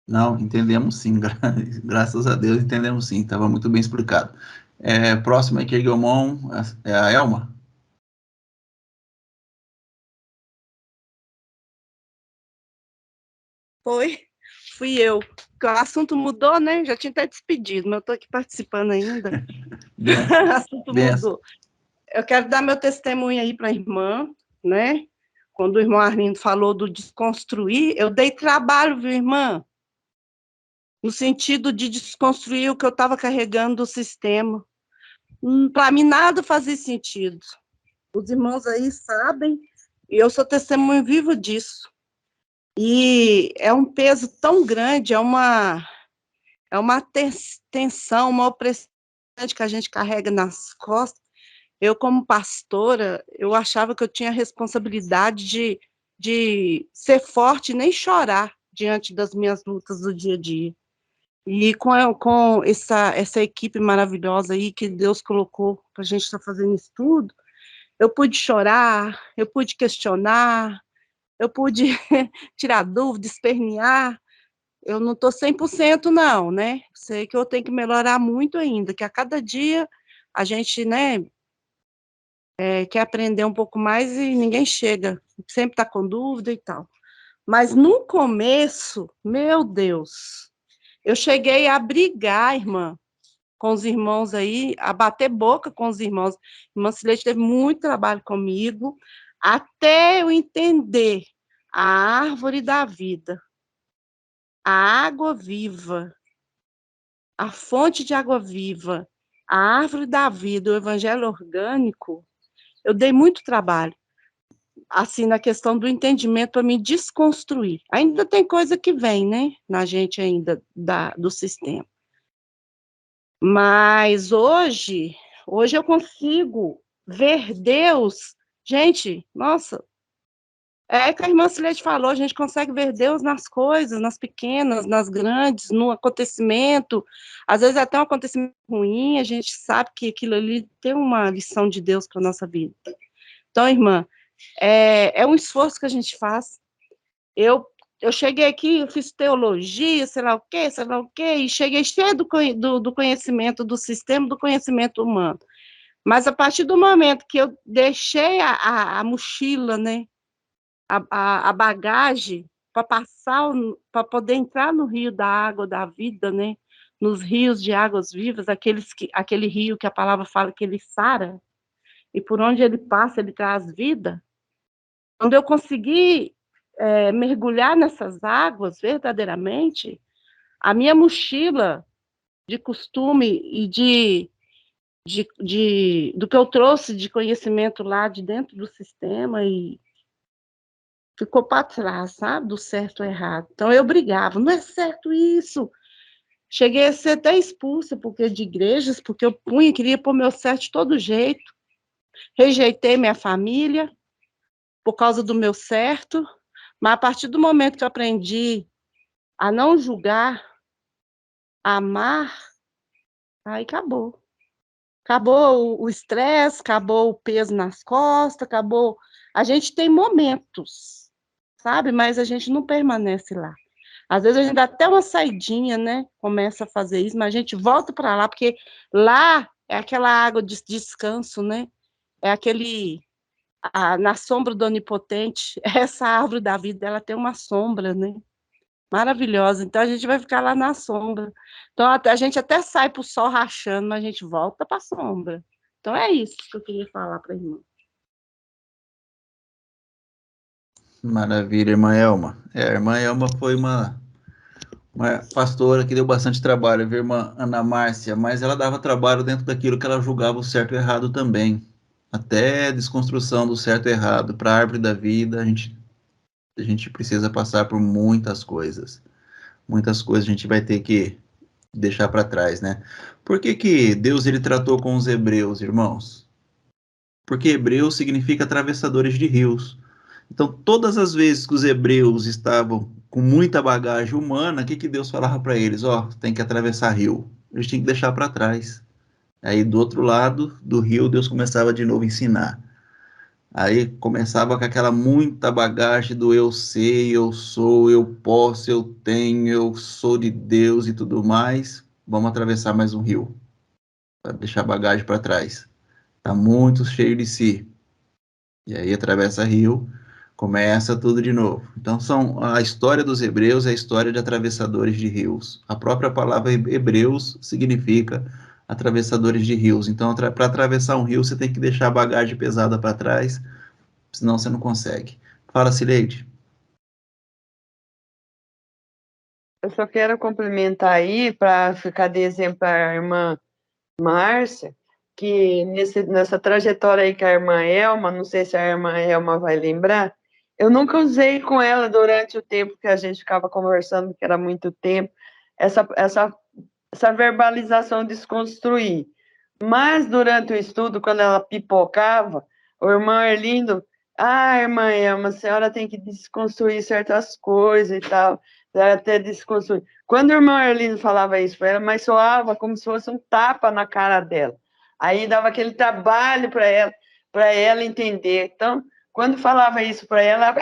Não, entendemos sim. Graças a Deus entendemos sim. Estava muito bem explicado. Próximo aqui, Guilmon, é a Elma. Fui eu. O assunto mudou, né? Já tinha até despedido, mas eu estou aqui participando ainda. O assunto mudou. Eu quero dar meu testemunho aí para a irmã, né? Quando o irmão Arlindo falou do desconstruir, eu dei trabalho, viu, irmã? No sentido de desconstruir o que eu estava carregando do sistema. Para mim, nada fazia sentido. Os irmãos aí sabem, e eu sou testemunho vivo disso. E é um peso tão grande, é uma tensão, uma opressão que a gente carrega nas costas. Eu, como pastora, eu achava que eu tinha a responsabilidade de ser forte e nem chorar diante das minhas lutas do dia a dia. E com essa equipe maravilhosa aí que Deus colocou para a gente estar fazendo isso tudo, eu pude chorar, eu pude questionar, eu pude tirar dúvida, espernear. Eu não estou 100% não, né? Sei que eu tenho que melhorar muito ainda, que a cada dia a gente, né, quer aprender um pouco mais e ninguém chega, sempre está com dúvida e tal. Mas no começo, meu Deus, eu cheguei a brigar, irmã, com os irmãos aí, a bater boca com os irmãos. Irmã Silete teve muito trabalho comigo, até eu entender a árvore da vida, a água viva, a fonte de água viva, a árvore da vida, o evangelho orgânico, eu dei muito trabalho, assim, na questão do entendimento para me desconstruir. Ainda tem coisa que vem, né, na gente ainda, do sistema. Mas hoje eu consigo ver Deus. Gente, nossa, é que a irmã Silete falou, a gente consegue ver Deus nas coisas, nas pequenas, nas grandes, no acontecimento. Às vezes até um acontecimento ruim, a gente sabe que aquilo ali tem uma lição de Deus para a nossa vida. Então, irmã, é um esforço que a gente faz. Eu cheguei aqui, eu fiz teologia, sei lá o quê, e cheguei cheio do conhecimento do sistema, do conhecimento humano. Mas a partir do momento que eu deixei a mochila, né, a bagagem, para passar, para poder entrar no rio da água da vida, né, nos rios de águas vivas, aquele rio que a palavra fala que ele sara, e por onde ele passa, ele traz vida. Quando eu consegui mergulhar nessas águas verdadeiramente, a minha mochila de costume e do que eu trouxe de conhecimento lá de dentro do sistema e ficou para trás, sabe? Do certo ou errado. Então eu brigava, não é certo isso. Cheguei a ser até expulsa de igrejas, porque eu queria pôr meu certo de todo jeito. Rejeitei minha família por causa do meu certo, mas a partir do momento que eu aprendi a não julgar, a amar, aí acabou. Acabou o estresse, acabou o peso nas costas, acabou. A gente tem momentos, sabe? Mas a gente não permanece lá. Às vezes a gente dá até uma saidinha, né? Começa a fazer isso, mas a gente volta para lá, porque lá é aquela água de descanso, né? É na sombra do Onipotente, essa árvore da vida, ela tem uma sombra, né? Maravilhosa. Então a gente vai ficar lá na sombra. Então a gente até sai para o sol rachando, mas a gente volta para a sombra. Então é isso que eu queria falar para a irmã. Maravilha, irmã Elma. A irmã Elma foi uma pastora que deu bastante trabalho, viu, irmã Ana Márcia? Mas ela dava trabalho dentro daquilo que ela julgava o certo e o errado também. Até a desconstrução do certo e errado. Para a árvore da vida, a gente precisa passar por muitas coisas. Muitas coisas a gente vai ter que deixar para trás, né? Por que Deus ele tratou com os hebreus, irmãos? Porque hebreus significa atravessadores de rios. Então, todas as vezes que os hebreus estavam com muita bagagem humana, o que Deus falava para eles? Ó, tem que atravessar rio. Eles tinham que deixar para trás. Aí, do outro lado do rio, Deus começava de novo a ensinar. Aí começava com aquela muita bagagem do eu sei, eu sou, eu posso, eu tenho, eu sou de Deus e tudo mais. Vamos atravessar mais um rio, para deixar a bagagem para trás. Tá muito cheio de si. E aí atravessa rio, começa tudo de novo. Então a história dos hebreus é a história de atravessadores de rios. A própria palavra hebreus significa atravessadores de rios. Então para atravessar um rio você tem que deixar a bagagem pesada para trás, senão você não consegue. Fala, Cileide. Eu só quero complementar aí, para ficar de exemplo para a irmã Márcia, que nessa trajetória aí com a irmã Elma, não sei se a irmã Elma vai lembrar, eu nunca usei com ela durante o tempo que a gente ficava conversando, que era muito tempo, essa verbalização desconstruir. Mas durante o estudo, quando ela pipocava, o irmão Erlindo, irmã Elma, a senhora tem que desconstruir certas coisas e tal, até desconstruir. Quando o irmão Arlindo falava isso para ela, mas soava como se fosse um tapa na cara dela. Aí dava aquele trabalho para ela entender. Então, quando falava isso para ela,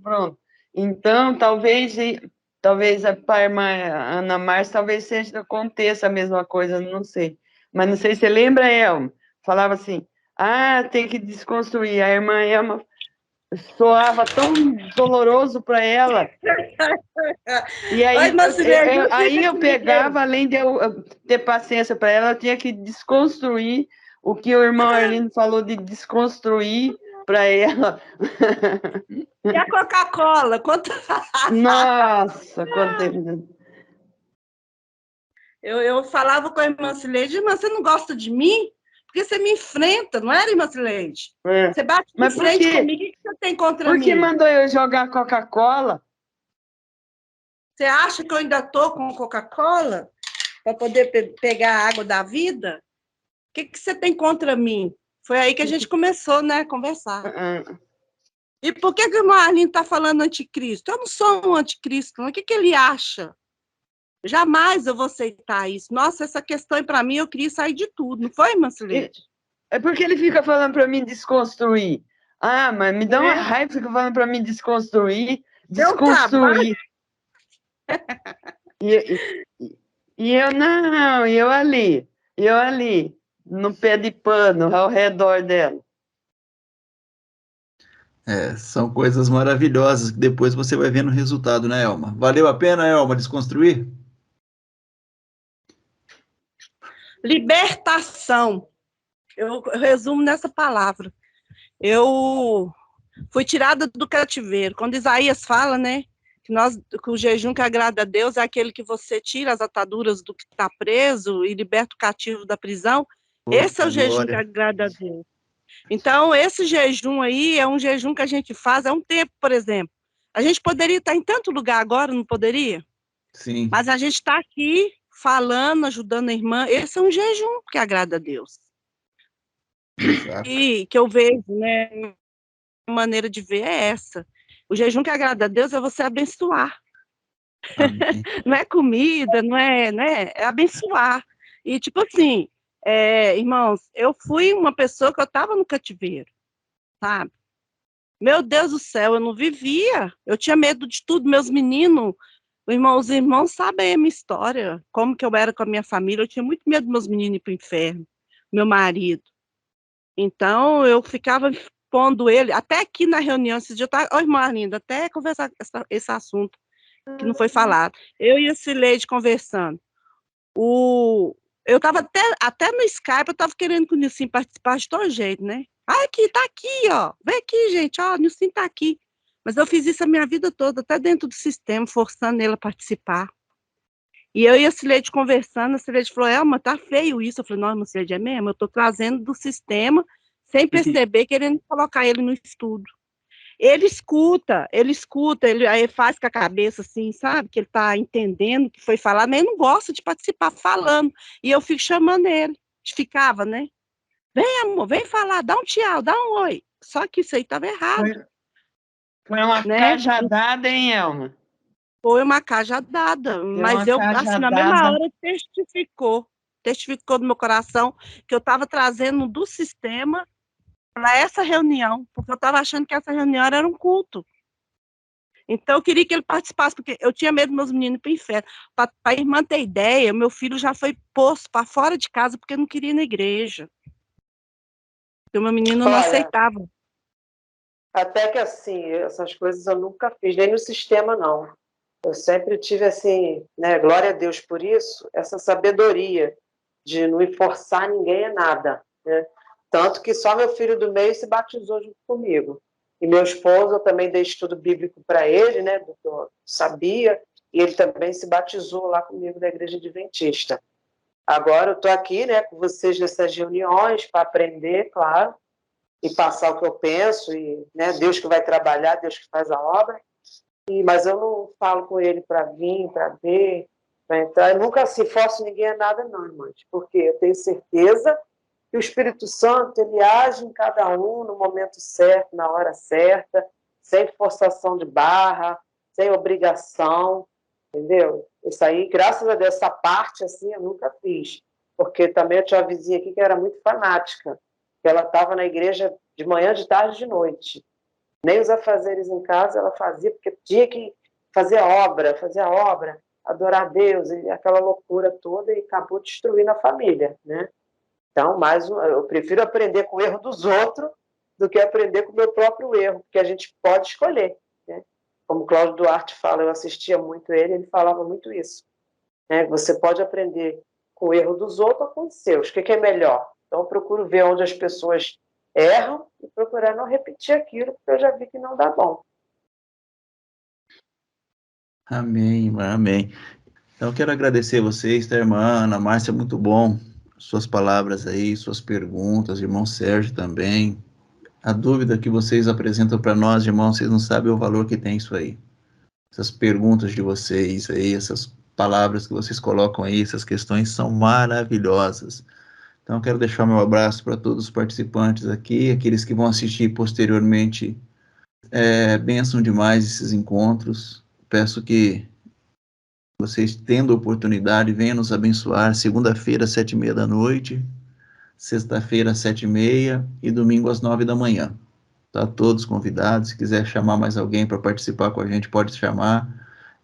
pronto. Então, talvez para a irmã Ana Márcia, talvez aconteça a mesma coisa, não sei. Mas não sei se você lembra, Elma, falava assim, tem que desconstruir. A irmã Elma soava tão doloroso para ela. E aí, aí eu pegava, além de eu ter paciência para ela, eu tinha que desconstruir o que o irmão Arlindo falou de desconstruir para ela. E a Coca-Cola? Nossa, quanto tempo. Eu falava com a irmã Cileide, irmã, você não gosta de mim? Porque você me enfrenta, não era, irmã Cileide? Você bate de frente comigo, o que você tem contra mim? Por que mandou eu jogar Coca-Cola? Você acha que eu ainda estou com Coca-Cola para poder pegar a água da vida? O que você tem contra mim? Foi aí que a gente começou, né, a conversar. E por que o Marlin está falando anticristo? Eu não sou um anticristo, não. O que ele acha? Jamais eu vou aceitar isso. Nossa, essa questão para mim, eu queria sair de tudo, não foi, Marcelete? É porque ele fica falando para mim desconstruir. Mas me dá uma raiva, fica falando para mim desconstruir. Desconstruir. E eu não, eu ali, no pé de pano, ao redor dela. São coisas maravilhosas que depois você vai vendo o resultado, né, Elma? Valeu a pena, Elma, desconstruir? Libertação. Eu resumo nessa palavra. Eu fui tirada do cativeiro. Quando Isaías fala, né, que o jejum que agrada a Deus é aquele que você tira as ataduras do que está preso e liberta o cativo da prisão. Esse é o jejum que agrada a Deus. Então, esse jejum aí é um jejum que a gente faz há um tempo, por exemplo. A gente poderia estar em tanto lugar agora, não poderia? Sim. Mas a gente está aqui falando, ajudando a irmã. Esse é um jejum que agrada a Deus. Exato. E que eu vejo, né? A maneira de ver é essa. O jejum que agrada a Deus é você abençoar. Não é comida, não é, né? É abençoar. E, tipo assim, irmãos, eu fui uma pessoa que eu estava no cativeiro, sabe? Meu Deus do céu, eu não vivia. Eu tinha medo de tudo. Meus meninos, os irmãos sabem a minha história, como que eu era com a minha família. Eu tinha muito medo dos meus meninos ir para o inferno, meu marido. Então, eu ficava pondo ele, até aqui na reunião, esses dias, irmã Arlinda, até conversar esse assunto, que não foi falado. Eu e a Cileide conversando. Eu estava até no Skype, eu estava querendo que o Nilcinho participasse de todo jeito, né? Tá aqui, ó. Vem aqui, gente, ó, o Nilcinho tá aqui. Mas eu fiz isso a minha vida toda, até dentro do sistema, forçando ele a participar. E eu e a Cileide conversando, a Cileide falou, Elma, tá feio isso. Eu falei, não, Cileide, é mesmo? Eu tô trazendo do sistema, sem perceber, querendo colocar ele no estudo. Ele escuta, ele aí faz com a cabeça assim, sabe? Que ele tá entendendo o que foi falado, mas ele não gosta de participar falando. E eu fico chamando ele. Ficava, né? Vem, amor, vem falar, dá um tchau, dá um oi. Só que isso aí estava errado. Foi uma cajadada, hein, Elma? Foi uma cajadada, mas eu, assim, na mesma hora, testificou no meu coração que eu estava trazendo do sistema para essa reunião, porque eu estava achando que essa reunião era um culto. Então, eu queria que ele participasse, porque eu tinha medo dos meus meninos para o inferno. Para a irmã ter ideia, meu filho já foi posto para fora de casa porque não queria ir na igreja. Porque o meu menino não aceitava. Até que, assim, essas coisas eu nunca fiz, nem no sistema, não. Eu sempre tive, assim, né, glória a Deus por isso, essa sabedoria de não forçar ninguém a nada, né? Tanto que só meu filho do meio se batizou junto comigo. E meu esposo, eu também dei estudo bíblico para ele, né, do que eu sabia, e ele também se batizou lá comigo na Igreja Adventista. Agora eu estou aqui, né, com vocês nessas reuniões para aprender, claro, e passar o que eu penso, e, né, Deus que vai trabalhar, Deus que faz a obra. Mas eu não falo com ele para vir, para ver, para entrar. Eu nunca se forço ninguém a nada, não, irmãs, porque eu tenho certeza que o Espírito Santo, ele age em cada um no momento certo, na hora certa, sem forçação de barra, sem obrigação. entendeu? Isso aí, graças a Deus, essa parte, assim, eu nunca fiz. Porque também eu tinha uma vizinha aqui que era muito fanática, que ela estava na igreja de manhã, de tarde, de noite. Nem os afazeres em casa ela fazia, porque tinha que fazer a obra, adorar a Deus, e aquela loucura toda, e acabou destruindo a família, né? Então, eu prefiro aprender com o erro dos outros do que aprender com o meu próprio erro, porque a gente pode escolher, né? Como o Cláudio Duarte fala, eu assistia muito ele falava muito isso, né? Você pode aprender com o erro dos outros ou com os seus, o que é melhor? Então, eu procuro ver onde as pessoas erram e procurar não repetir aquilo, porque eu já vi que não dá bom. Amém, irmã, amém. Então, eu quero agradecer vocês, tá, irmã Ana Márcia, muito bom. Suas palavras aí, suas perguntas, irmão Sérgio também. A dúvida que vocês apresentam para nós, irmãos, vocês não sabem o valor que tem isso aí. Essas perguntas de vocês aí, essas palavras que vocês colocam aí, essas questões são maravilhosas. Então, eu quero deixar meu abraço para todos os participantes aqui, aqueles que vão assistir posteriormente. Bênção demais esses encontros. Peço que vocês, tendo a oportunidade, venham nos abençoar. Segunda-feira, 7h30 da noite, sexta-feira, 7h30 e domingo às 9 da manhã. Tá todos convidados. Se quiser chamar mais alguém para participar com a gente, pode chamar.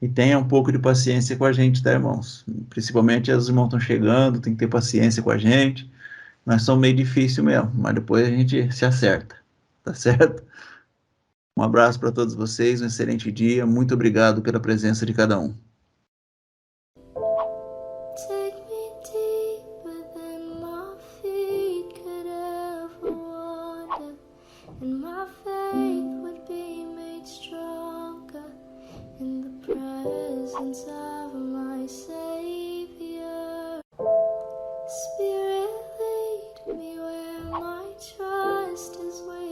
E tenha um pouco de paciência com a gente, tá, irmãos? Principalmente os irmãos estão chegando, tem que ter paciência com a gente. Nós somos meio difícil mesmo, mas depois a gente se acerta, tá certo? Um abraço para todos vocês, um excelente dia. Muito obrigado pela presença de cada um. Take me deeper than my feet could ever wander, and my faith would be made stronger in the presence of my Savior. Spirit, lead me where my trust is waiting.